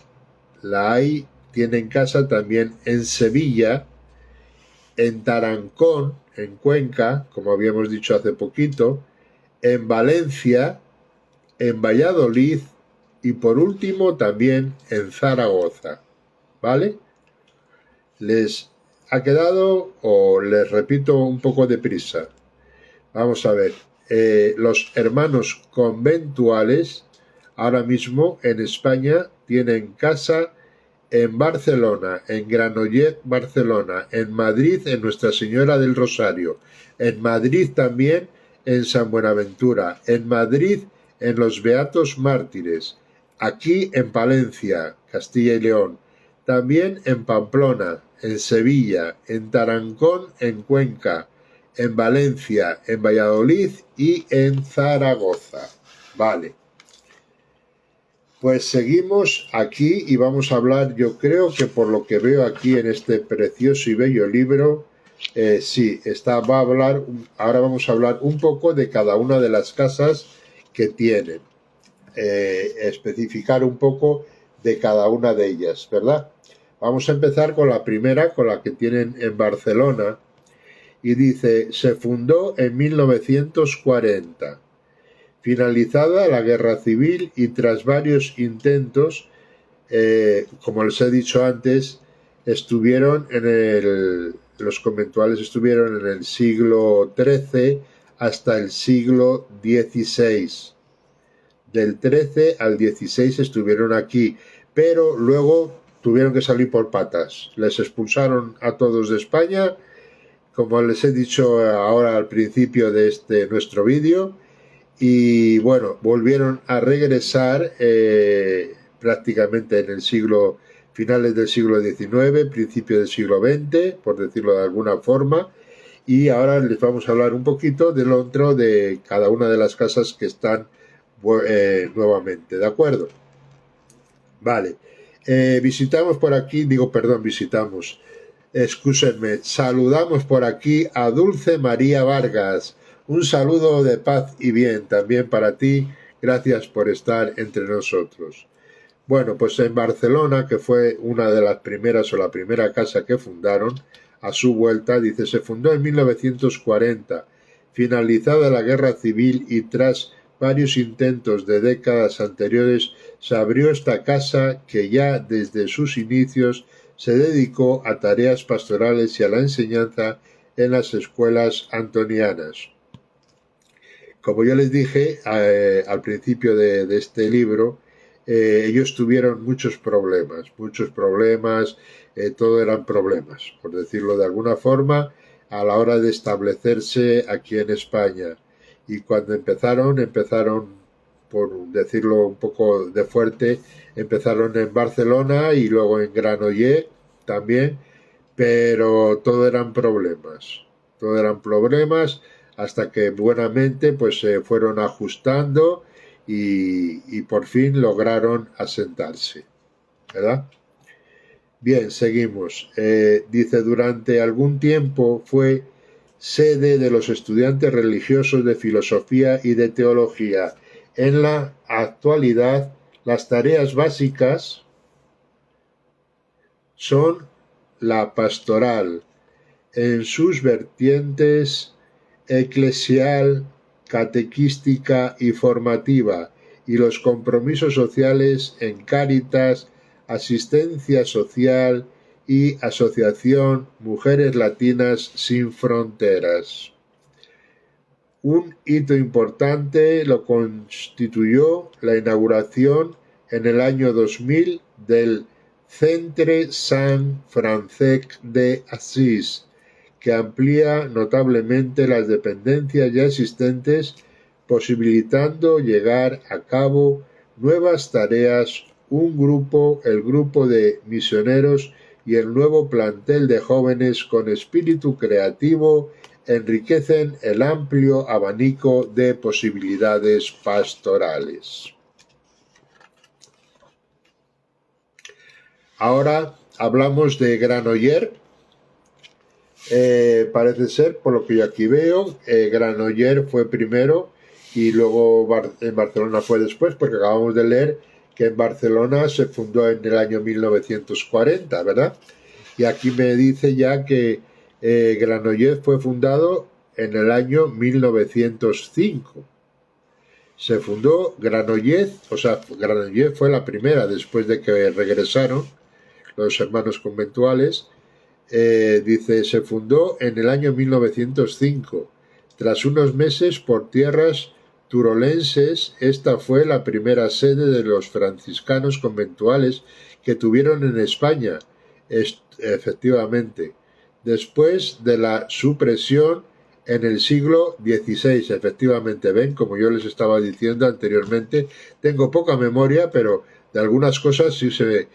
tienen casa también en Sevilla, en Tarancón, en Cuenca, como habíamos dicho hace poquito, en Valencia, en Valladolid y por último también en Zaragoza. ¿Vale? ¿Les ha quedado o les repito un poco deprisa? Vamos a ver. Los hermanos conventuales ahora mismo en España tienen casa en Barcelona, en Granollers, Barcelona, en Madrid, en Nuestra Señora del Rosario, en Madrid también, en San Buenaventura, en Madrid, en los Beatos Mártires, aquí en Palencia, Castilla y León, también en Pamplona, en Sevilla, en Tarancón, en Cuenca, en Valencia, en Valladolid y en Zaragoza. Vale. Pues seguimos aquí y vamos a hablar, yo creo que por lo que veo aquí en este precioso y bello libro, ahora vamos a hablar un poco de cada una de las casas que tienen, especificar un poco de cada una de ellas, ¿verdad? Vamos a empezar con la primera, con la que tienen en Barcelona, y dice, se fundó en 1940. Finalizada la guerra civil y tras varios intentos, como les he dicho antes, los conventuales estuvieron en el siglo XIII hasta el siglo XVI. Del XIII al XVI estuvieron aquí, pero luego tuvieron que salir por patas. Les expulsaron a todos de España, como les he dicho ahora al principio de nuestro vídeo, y bueno, volvieron a regresar prácticamente en finales del siglo XIX, principio del siglo XX, por decirlo de alguna forma, y ahora les vamos a hablar un poquito del otro de cada una de las casas que están nuevamente, ¿de acuerdo? Vale, saludamos por aquí a Dulce María Vargas. Un saludo de paz y bien también para ti. Gracias por estar entre nosotros. Bueno, pues en Barcelona, que fue una de las primeras o la primera casa que fundaron, a su vuelta, dice, se fundó en 1940. Finalizada la guerra civil y tras varios intentos de décadas anteriores, se abrió esta casa que ya desde sus inicios se dedicó a tareas pastorales y a la enseñanza en las escuelas antonianas. Como yo les dije al principio de este libro, ellos tuvieron muchos problemas, todo eran problemas, por decirlo de alguna forma, a la hora de establecerse aquí en España. Y cuando empezaron, por decirlo un poco de fuerte, empezaron en Barcelona y luego en Granollers también, pero todo eran problemas hasta que buenamente pues se fueron ajustando y por fin lograron asentarse, ¿verdad? Bien, seguimos. Dice, durante algún tiempo fue sede de los estudiantes religiosos de filosofía y de teología. En la actualidad, las tareas básicas son la pastoral en sus vertientes eclesial, catequística y formativa, y los compromisos sociales en Cáritas, Asistencia Social y Asociación Mujeres Latinas Sin Fronteras. Un hito importante lo constituyó la inauguración en el año 2000 del Centre Sant Francesc de Assís, que amplía notablemente las dependencias ya existentes, posibilitando llegar a cabo nuevas tareas. El grupo de misioneros y el nuevo plantel de jóvenes con espíritu creativo enriquecen el amplio abanico de posibilidades pastorales. Ahora hablamos de Granollers. Parece ser, por lo que yo aquí veo, Granollers fue primero y luego en Barcelona fue después, porque acabamos de leer que en Barcelona se fundó en el año 1940, ¿verdad? Y aquí me dice ya que Granollers fue fundado en el año 1905. Se fundó Granollers, o sea, Granollers fue la primera después de que regresaron los hermanos conventuales. Dice, se fundó en el año 1905. Tras unos meses por tierras turolenses, esta fue la primera sede de los franciscanos conventuales que tuvieron en España, efectivamente, después de la supresión en el siglo XVI. Efectivamente, ven, como yo les estaba diciendo anteriormente, tengo poca memoria, pero de algunas cosas sí se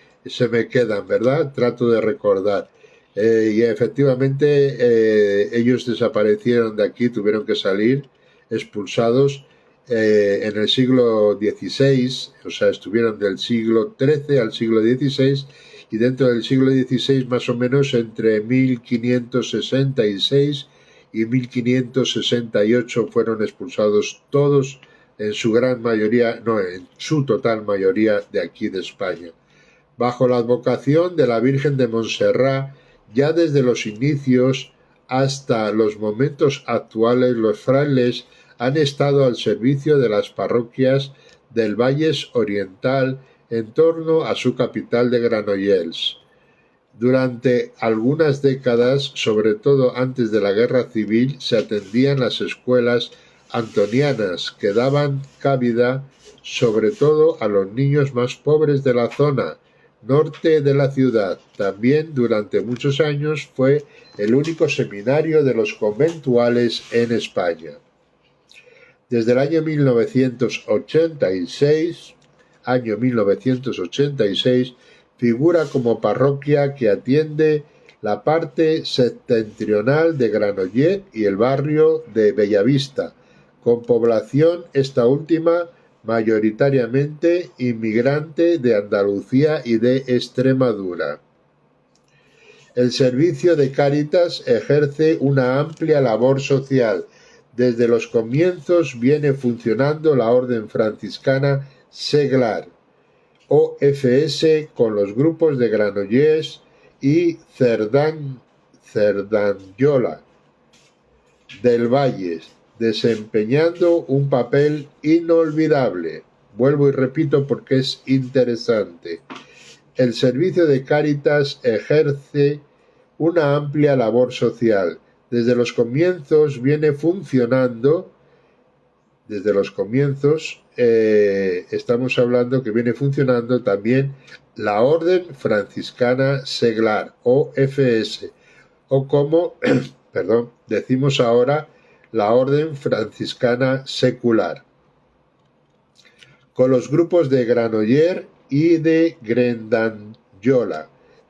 me quedan, ¿verdad? Trato de recordar. Y efectivamente ellos desaparecieron de aquí, tuvieron que salir expulsados en el siglo XVI, o sea, estuvieron del siglo XIII al siglo XVI, y dentro del siglo XVI más o menos entre 1566 y 1568 fueron expulsados todos, en su gran mayoría, no, en su total mayoría de aquí de España. Bajo la advocación de la Virgen de Montserrat, ya desde los inicios hasta los momentos actuales, los frailes han estado al servicio de las parroquias del Valles Oriental en torno a su capital de Granollers. Durante algunas décadas, sobre todo antes de la Guerra Civil, se atendían las escuelas antonianas que daban cabida sobre todo a los niños más pobres de la zona norte de la ciudad. También durante muchos años fue el único seminario de los conventuales en España. Desde el año 1986, figura como parroquia que atiende la parte septentrional de Granollers y el barrio de Bellavista, con población esta última mayoritariamente inmigrante de Andalucía y de Extremadura. El servicio de Cáritas ejerce una amplia labor social. Desde los comienzos viene funcionando la Orden Franciscana Seglar, OFS, con los grupos de Granollers y Cerdanyola del Valle, desempeñando un papel inolvidable. Vuelvo y repito porque es interesante. El servicio de Cáritas ejerce una amplia labor social. Desde los comienzos viene funcionando, estamos hablando que viene funcionando también la Orden Franciscana Seglar, OFS, o como, decimos ahora, la Orden Franciscana Secular, con los grupos de Granollers y de Cerdanyola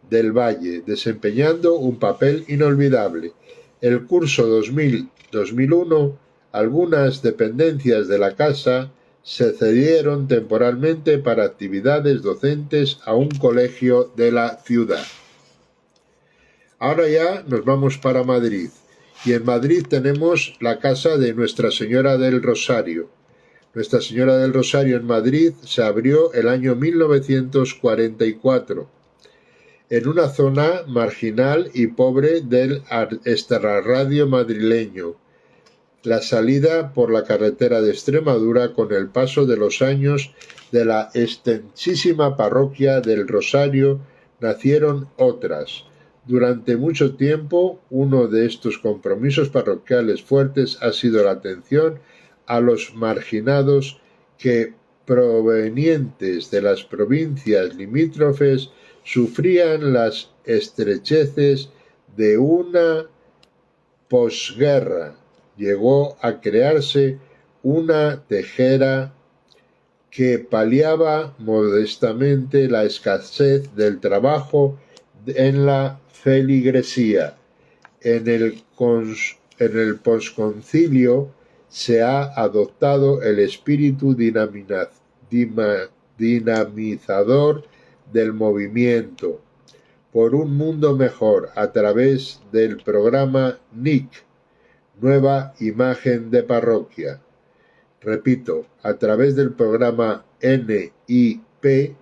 del Valle, desempeñando un papel inolvidable. El curso 2000-2001, algunas dependencias de la casa se cedieron temporalmente para actividades docentes a un colegio de la ciudad. Ahora ya nos vamos para Madrid. Y en Madrid tenemos la casa de Nuestra Señora del Rosario. Nuestra Señora del Rosario en Madrid se abrió el año 1944, en una zona marginal y pobre del extrarradio madrileño. La salida por la carretera de Extremadura, con el paso de los años de la extensísima parroquia del Rosario, nacieron otras. Durante mucho tiempo, uno de estos compromisos parroquiales fuertes ha sido la atención a los marginados que provenientes de las provincias limítrofes sufrían las estrecheces de una posguerra. Llegó a crearse una tejera que paliaba modestamente la escasez del trabajo en la feligresía. En el posconcilio se ha adoptado el espíritu dinamizador del movimiento por un mundo mejor a través del programa NIC, Nueva Imagen de Parroquia. Repito, a través del programa NIP,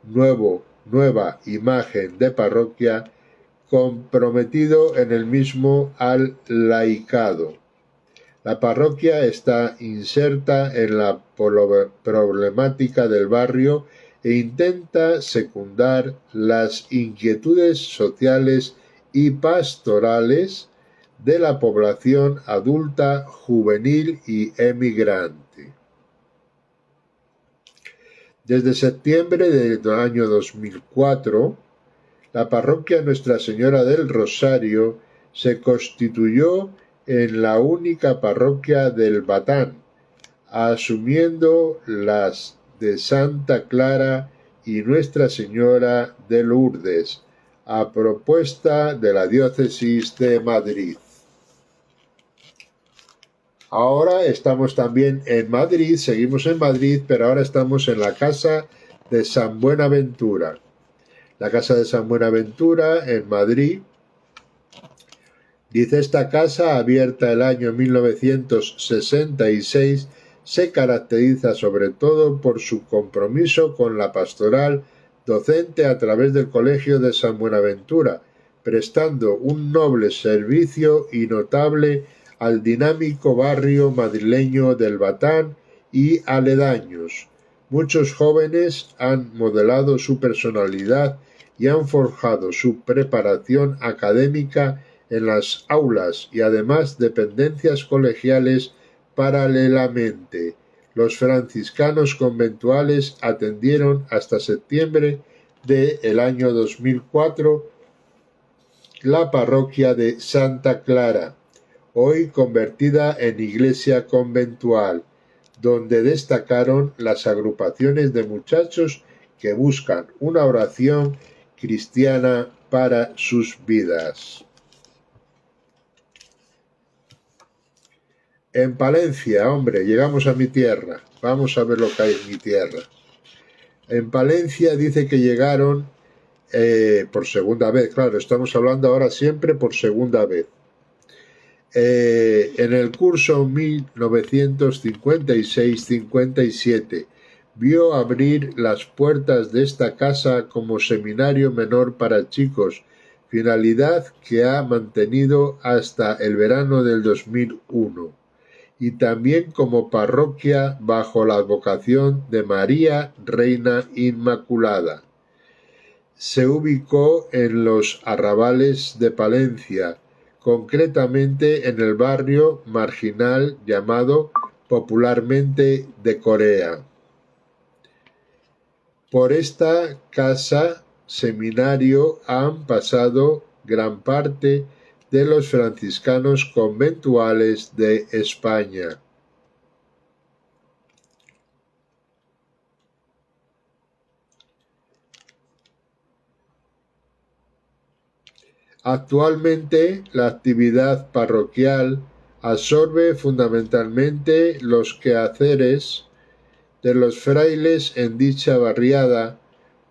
Nueva Imagen de Parroquia, comprometido en el mismo al laicado. La parroquia está inserta en la problemática del barrio e intenta secundar las inquietudes sociales y pastorales de la población adulta, juvenil y emigrante. Desde septiembre del año 2004, la parroquia Nuestra Señora del Rosario se constituyó en la única parroquia del Batán, asumiendo las de Santa Clara y Nuestra Señora de Lourdes, a propuesta de la diócesis de Madrid. Ahora estamos también en Madrid, seguimos en Madrid, pero ahora estamos en la casa de San Buenaventura. La casa de San Buenaventura en Madrid. Dice: esta casa, abierta el año 1966, se caracteriza sobre todo por su compromiso con la pastoral docente a través del Colegio de San Buenaventura, prestando un noble servicio y notable al dinámico barrio madrileño del Batán y aledaños. Muchos jóvenes han modelado su personalidad y han forjado su preparación académica en las aulas y además dependencias colegiales paralelamente. Los franciscanos conventuales atendieron hasta septiembre del año 2004 la parroquia de Santa Clara, hoy convertida en iglesia conventual, donde destacaron las agrupaciones de muchachos que buscan una oración cristiana para sus vidas. En Palencia, hombre, llegamos a mi tierra. Vamos a ver lo que hay en mi tierra. En Palencia dice que llegaron por segunda vez. Claro, estamos hablando ahora siempre por segunda vez. En el curso 1956-57 vio abrir las puertas de esta casa como seminario menor para chicos, finalidad que ha mantenido hasta el verano del 2001. Y también como parroquia bajo la advocación de María Reina Inmaculada. Se ubicó en los arrabales de Palencia, concretamente en el barrio marginal llamado popularmente de Corea. Por esta casa seminario han pasado gran parte de los franciscanos conventuales de España. Actualmente, la actividad parroquial absorbe fundamentalmente los quehaceres de los frailes en dicha barriada,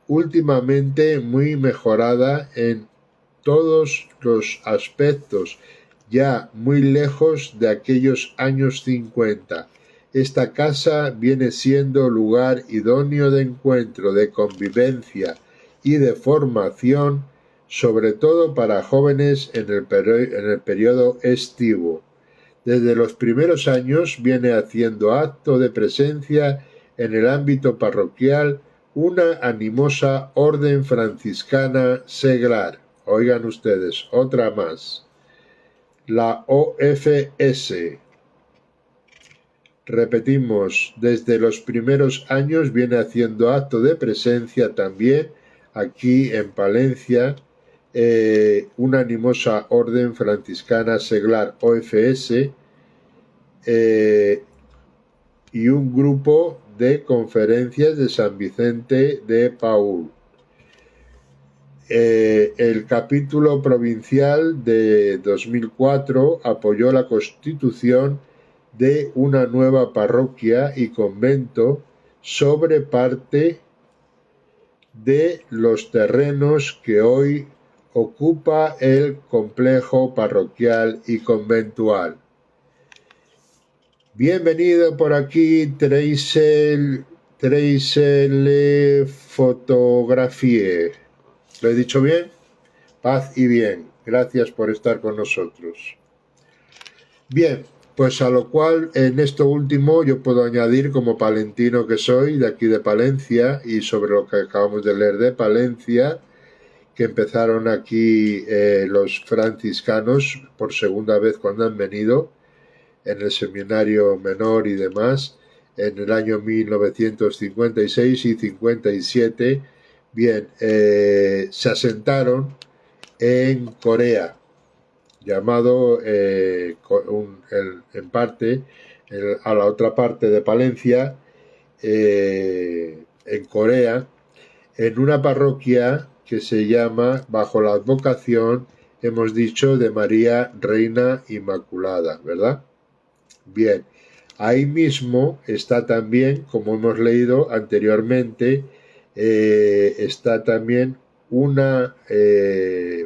últimamente muy mejorada en todos los aspectos, ya muy lejos de aquellos años 50. Esta casa viene siendo lugar idóneo de encuentro, de convivencia y de formación, sobre todo para jóvenes en el periodo estivo. Desde los primeros años viene haciendo acto de presencia en el ámbito parroquial una animosa orden franciscana seglar. Oigan ustedes, otra más. La OFS. repetimos, desde los primeros años viene haciendo acto de presencia también aquí en Palencia, una animosa orden franciscana seglar OFS, y un grupo de conferencias de San Vicente de Paúl. El capítulo provincial de 2004 apoyó la constitución de una nueva parroquia y convento sobre parte de los terrenos que hoy ocupa el complejo parroquial y conventual. Bienvenido por aquí, Treisel Fotografie. ¿Lo he dicho bien? Paz y bien. Gracias por estar con nosotros. Bien, pues a lo cual en esto último yo puedo añadir, como palentino que soy, de aquí de Palencia, y sobre lo que acabamos de leer de Palencia, que empezaron aquí los franciscanos por segunda vez cuando han venido en el seminario menor y demás, en el año 1956 y 57, bien, se asentaron en Corea, llamado en parte, a la otra parte de Palencia, en Corea, en una parroquia que se llama, bajo la advocación, hemos dicho, de María Reina Inmaculada, ¿verdad? Bien, ahí mismo está también, como hemos leído anteriormente, está también una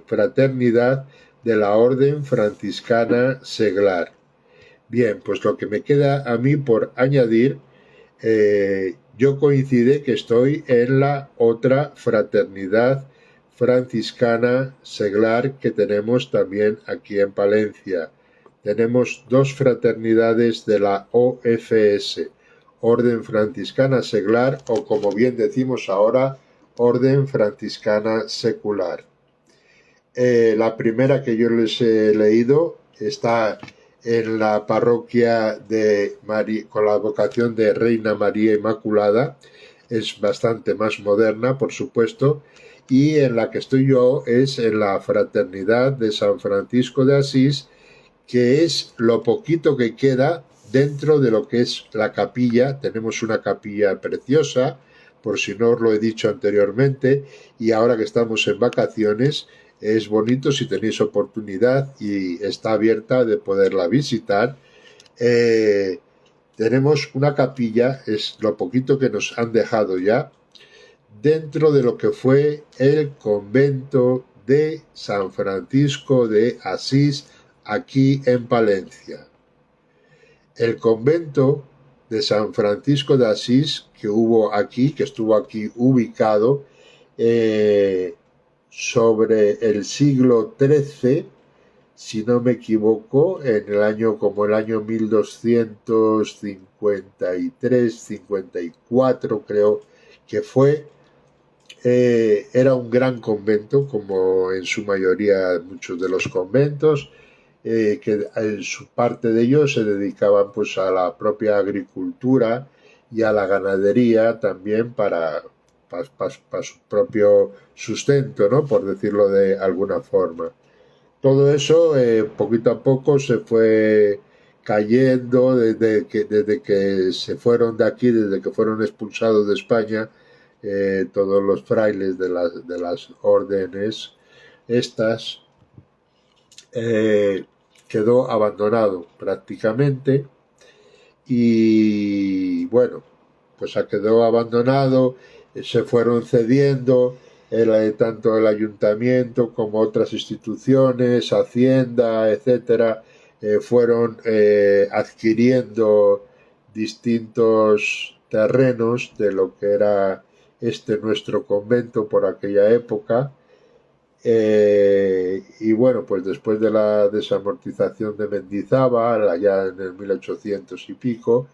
fraternidad de la Orden Franciscana Seglar. Bien, pues lo que me queda a mí por añadir, yo coincide que estoy en la otra fraternidad franciscana seglar que tenemos también aquí en Palencia. Tenemos dos fraternidades de la OFS, Orden Franciscana Seglar, o como bien decimos ahora, Orden Franciscana Secular. La primera que yo les he leído está en la parroquia de María, con la vocación de Reina María Inmaculada, es bastante más moderna, por supuesto, y en la que estoy yo es en la fraternidad de San Francisco de Asís, que es lo poquito que queda dentro de lo que es la capilla. Tenemos una capilla preciosa, por si no os lo he dicho anteriormente, y ahora que estamos en vacaciones, es bonito si tenéis oportunidad y está abierta de poderla visitar. Tenemos una capilla, es lo poquito que nos han dejado ya, dentro de lo que fue el convento de San Francisco de Asís, aquí en Palencia. El convento de San Francisco de Asís que hubo aquí, que estuvo aquí ubicado sobre el siglo XIII, si no me equivoco, en el año como el año 1253-54 creo que fue. Era un gran convento, como en su mayoría muchos de los conventos, que en su parte de ellos se dedicaban pues a la propia agricultura y a la ganadería también para su propio sustento, ¿no? Por decirlo de alguna forma. Todo eso poquito a poco se fue cayendo desde que se fueron de aquí, desde que fueron expulsados de España, todos los frailes de las órdenes estas, quedó abandonado prácticamente, y bueno, pues quedó abandonado, se fueron cediendo tanto el ayuntamiento como otras instituciones, Hacienda, etcétera, fueron adquiriendo distintos terrenos de lo que era nuestro convento por aquella época. Y bueno, pues después de la desamortización de Mendizábal, allá en el 1800 y pico,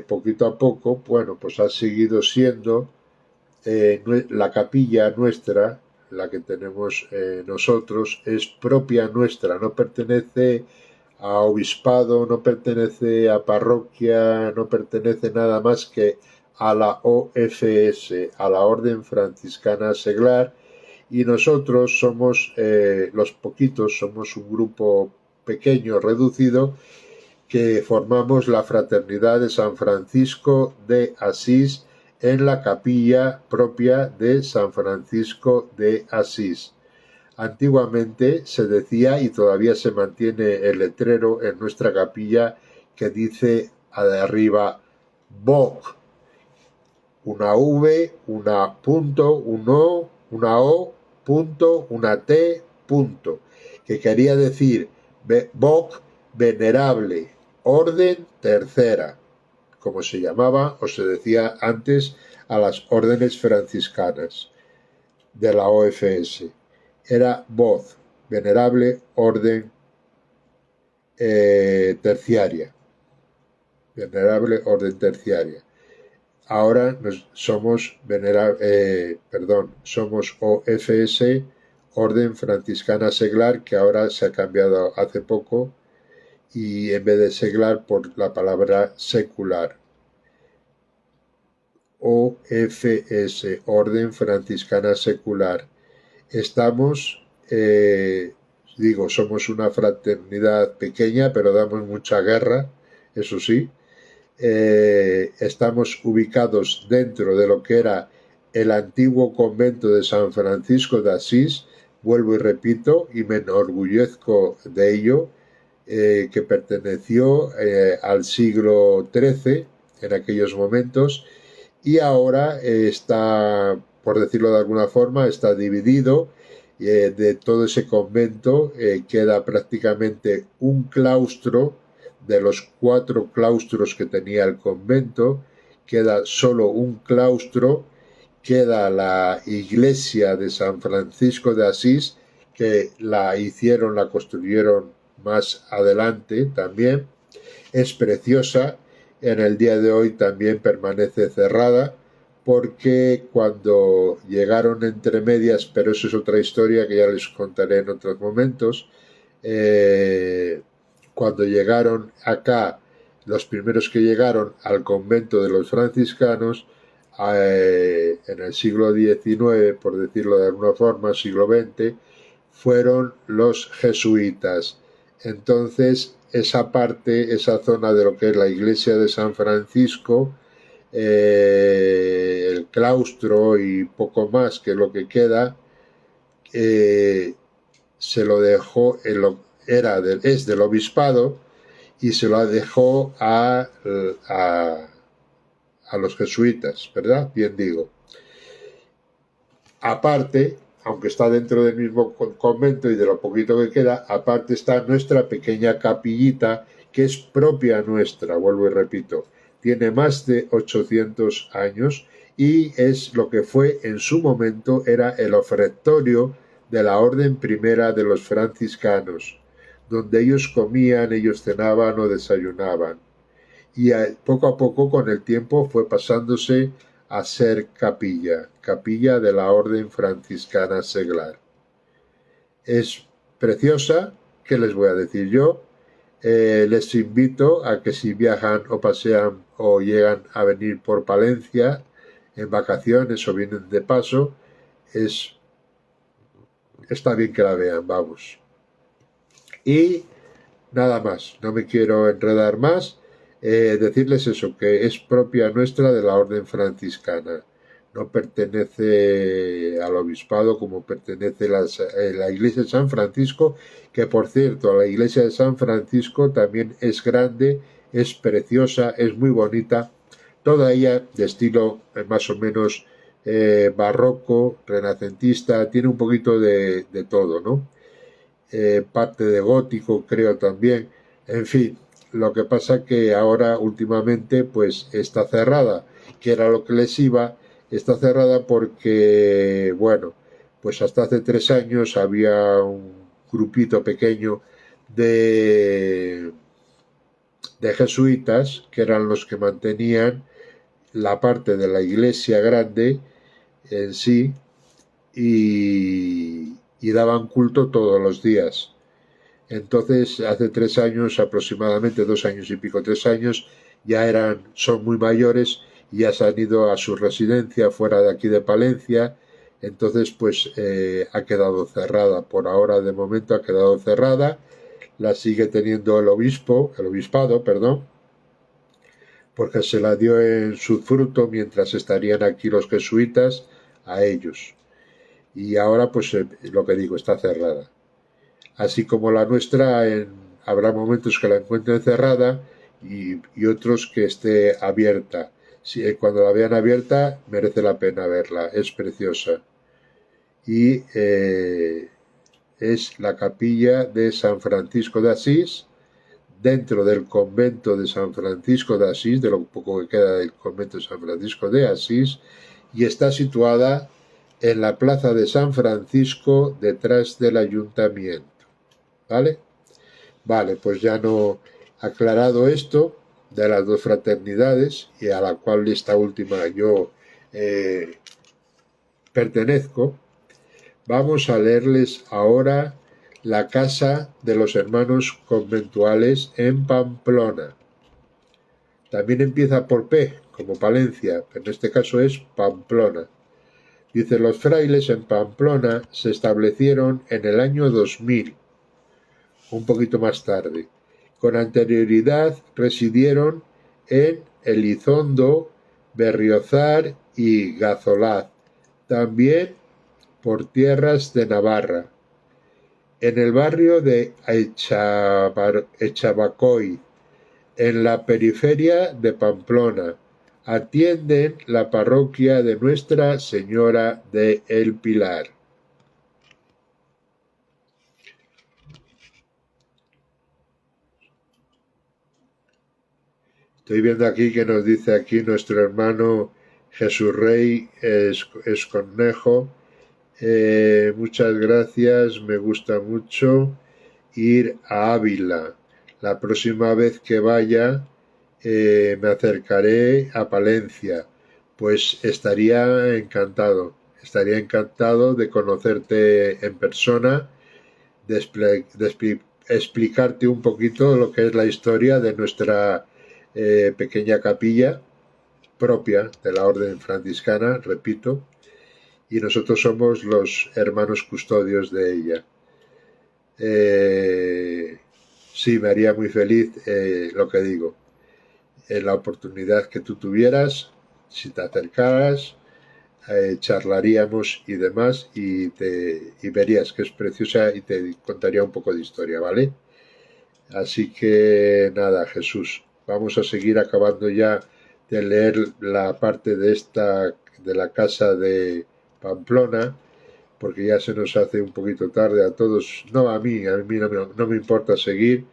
poquito a poco, bueno, pues ha seguido siendo la capilla nuestra, la que tenemos nosotros, es propia nuestra, no pertenece a obispado, no pertenece a parroquia, no pertenece nada más que a la OFS, a la Orden Franciscana Seglar, y nosotros somos los poquitos, somos un grupo pequeño, reducido, que formamos la Fraternidad de San Francisco de Asís en la capilla propia de San Francisco de Asís. Antiguamente se decía, y todavía se mantiene el letrero en nuestra capilla, que dice de arriba BOC, una V, una punto, un O, una O, punto, una T, punto, que quería decir BOC, venerable, orden tercera, como se llamaba o se decía antes a las órdenes franciscanas de la OFS. Era voz, venerable orden terciaria. Venerable orden terciaria. Ahora somos somos OFS, Orden Franciscana Seglar, que ahora se ha cambiado hace poco, y en vez de seglar por la palabra secular. OFS, Orden Franciscana Secular. Estamos, somos una fraternidad pequeña, pero damos mucha guerra, eso sí. Estamos ubicados dentro de lo que era el antiguo convento de San Francisco de Asís, vuelvo y repito, y me enorgullezco de ello, que perteneció al siglo XIII en aquellos momentos, y ahora está, por decirlo de alguna forma, está dividido. De todo ese convento queda prácticamente un claustro. De los 4 claustros que tenía el convento, queda solo un claustro, queda la iglesia de San Francisco de Asís, que la construyeron más adelante también. Es preciosa, en el día de hoy también permanece cerrada, porque cuando llegaron entre medias, pero eso es otra historia que ya les contaré en otros momentos, cuando llegaron acá, los primeros que llegaron al convento de los franciscanos, en el siglo XIX, por decirlo de alguna forma, siglo XX, fueron los jesuitas. Entonces, esa parte, esa zona de lo que es la iglesia de San Francisco, el claustro y poco más que lo que queda, se lo dejó, es del obispado, y se lo dejó a los jesuitas, ¿verdad? Bien digo. Aparte, aunque está dentro del mismo convento y de lo poquito que queda, aparte está nuestra pequeña capillita, que es propia nuestra, vuelvo y repito. Tiene más de 800 años y es lo que fue en su momento, era el ofertorio de la Orden Primera de los franciscanos, donde ellos comían, ellos cenaban o desayunaban. Y poco a poco, con el tiempo, fue pasándose a ser capilla de la Orden Franciscana Seglar. Es preciosa, ¿qué les voy a decir yo? Les invito a que si viajan o pasean o llegan a venir por Palencia en vacaciones o vienen de paso, está bien que la vean, vamos. Y nada más, no me quiero enredar más. Decirles eso, que es propia nuestra de la Orden Franciscana. No pertenece al obispado como pertenece la iglesia de San Francisco, que por cierto, la iglesia de San Francisco también es grande, es preciosa, es muy bonita, toda ella de estilo más o menos barroco, renacentista, tiene un poquito de todo, ¿no? Parte de gótico creo también, en fin. Lo que pasa que ahora últimamente pues está cerrada, que era lo que les iba, está cerrada porque, bueno, pues hasta hace 3 años había un grupito pequeño de jesuitas que eran los que mantenían la parte de la iglesia grande en sí y daban culto todos los días. Entonces, hace 3 años, aproximadamente 2 años y pico, 3 años, ya son muy mayores y ya se han ido a su residencia fuera de aquí de Palencia. Entonces, pues ha quedado cerrada. Por ahora, de momento, ha quedado cerrada. La sigue teniendo el obispado, perdón, porque se la dio en su fruto mientras estarían aquí los jesuitas a ellos. Y ahora, pues lo que digo, está cerrada. Así como la nuestra, habrá momentos que la encuentren cerrada y otros que esté abierta. Cuando la vean abierta, merece la pena verla, es preciosa. Y es la capilla de San Francisco de Asís, dentro del convento de San Francisco de Asís, de lo poco que queda del convento de San Francisco de Asís, y está situada en la plaza de San Francisco, detrás del ayuntamiento. ¿Vale? Vale, pues ya no aclarado esto de las dos fraternidades, y a la cual esta última yo pertenezco, vamos a leerles ahora la casa de los hermanos conventuales en Pamplona. También empieza por P, como Palencia, pero en este caso es Pamplona. Dice, los frailes en Pamplona se establecieron en el año 2000, un poquito más tarde. Con anterioridad residieron en Elizondo, Berriozar y Gazolaz, también por tierras de Navarra. En el barrio de Echabacoy, en la periferia de Pamplona, atienden la parroquia de Nuestra Señora de El Pilar. Estoy viendo aquí que nos dice aquí nuestro hermano Jesús Rey Escornejo. Muchas gracias, me gusta mucho ir a Ávila. La próxima vez que vaya me acercaré a Palencia. Pues estaría encantado de conocerte en persona, de explicarte un poquito lo que es la historia de nuestra pequeña capilla propia de la orden franciscana, repito, y nosotros somos los hermanos custodios de ella. Sí, me haría muy feliz lo que digo, en la oportunidad que tú tuvieras, si te acercaras, charlaríamos y demás, y verías que es preciosa y te contaría un poco de historia, ¿vale? Así que nada, Jesús, vamos a seguir acabando ya de leer la parte de la casa de Pamplona, porque ya se nos hace un poquito tarde a todos. No, a mí no me importa seguir,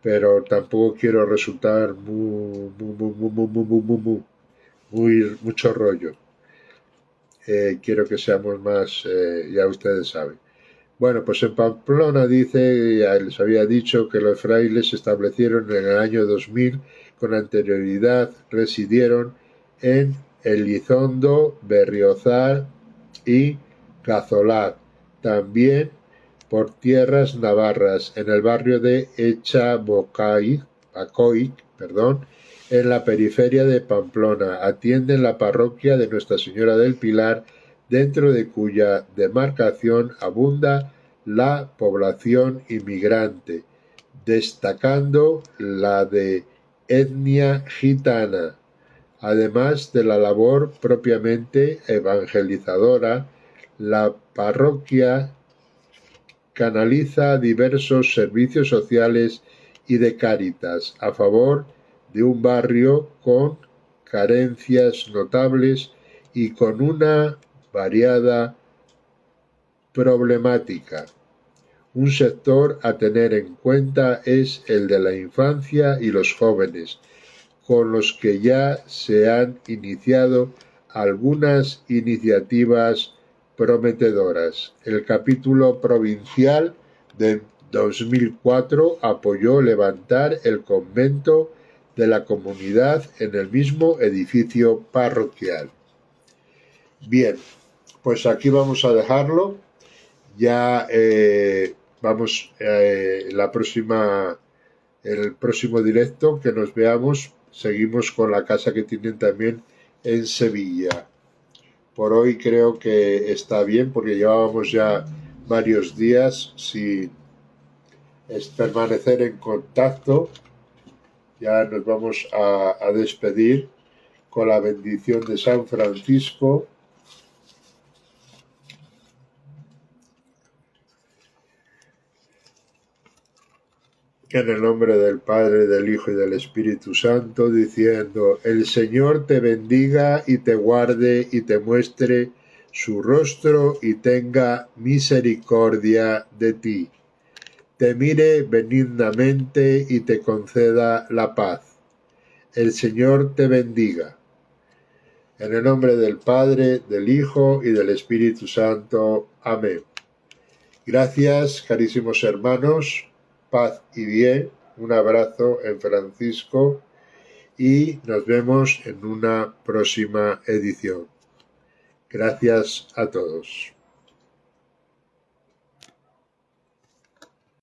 pero tampoco quiero resultar mucho rollo. Quiero que seamos más, ya ustedes saben. Bueno, pues en Pamplona dice, ya les había dicho que los frailes se establecieron en el año 2000, con anterioridad residieron en Elizondo, Berriozar y Gazolaz, también por tierras navarras, en el barrio de Echabacoy, en la periferia de Pamplona. Atienden la parroquia de Nuestra Señora del Pilar, dentro de cuya demarcación abunda la población inmigrante, destacando la de etnia gitana, además de la labor propiamente evangelizadora. La parroquia canaliza diversos servicios sociales y de cáritas a favor de un barrio con carencias notables y con una variada problemática. Un sector a tener en cuenta es el de la infancia y los jóvenes, con los que ya se han iniciado algunas iniciativas prometedoras. El capítulo provincial de 2004 apoyó levantar el convento de la comunidad en el mismo edificio parroquial. Bien, pues aquí vamos a dejarlo. Ya vamos el próximo directo que nos veamos, seguimos con la casa que tienen también en Sevilla. Por hoy creo que está bien porque llevábamos ya varios días sin permanecer en contacto. Ya nos vamos a despedir con la bendición de San Francisco. En el nombre del Padre, del Hijo y del Espíritu Santo, diciendo: el Señor te bendiga y te guarde y te muestre su rostro y tenga misericordia de ti. Te mire benignamente y te conceda la paz. El Señor te bendiga. En el nombre del Padre, del Hijo y del Espíritu Santo. Amén. Gracias, carísimos hermanos. Paz y bien. Un abrazo en Francisco y nos vemos en una próxima edición. Gracias a todos.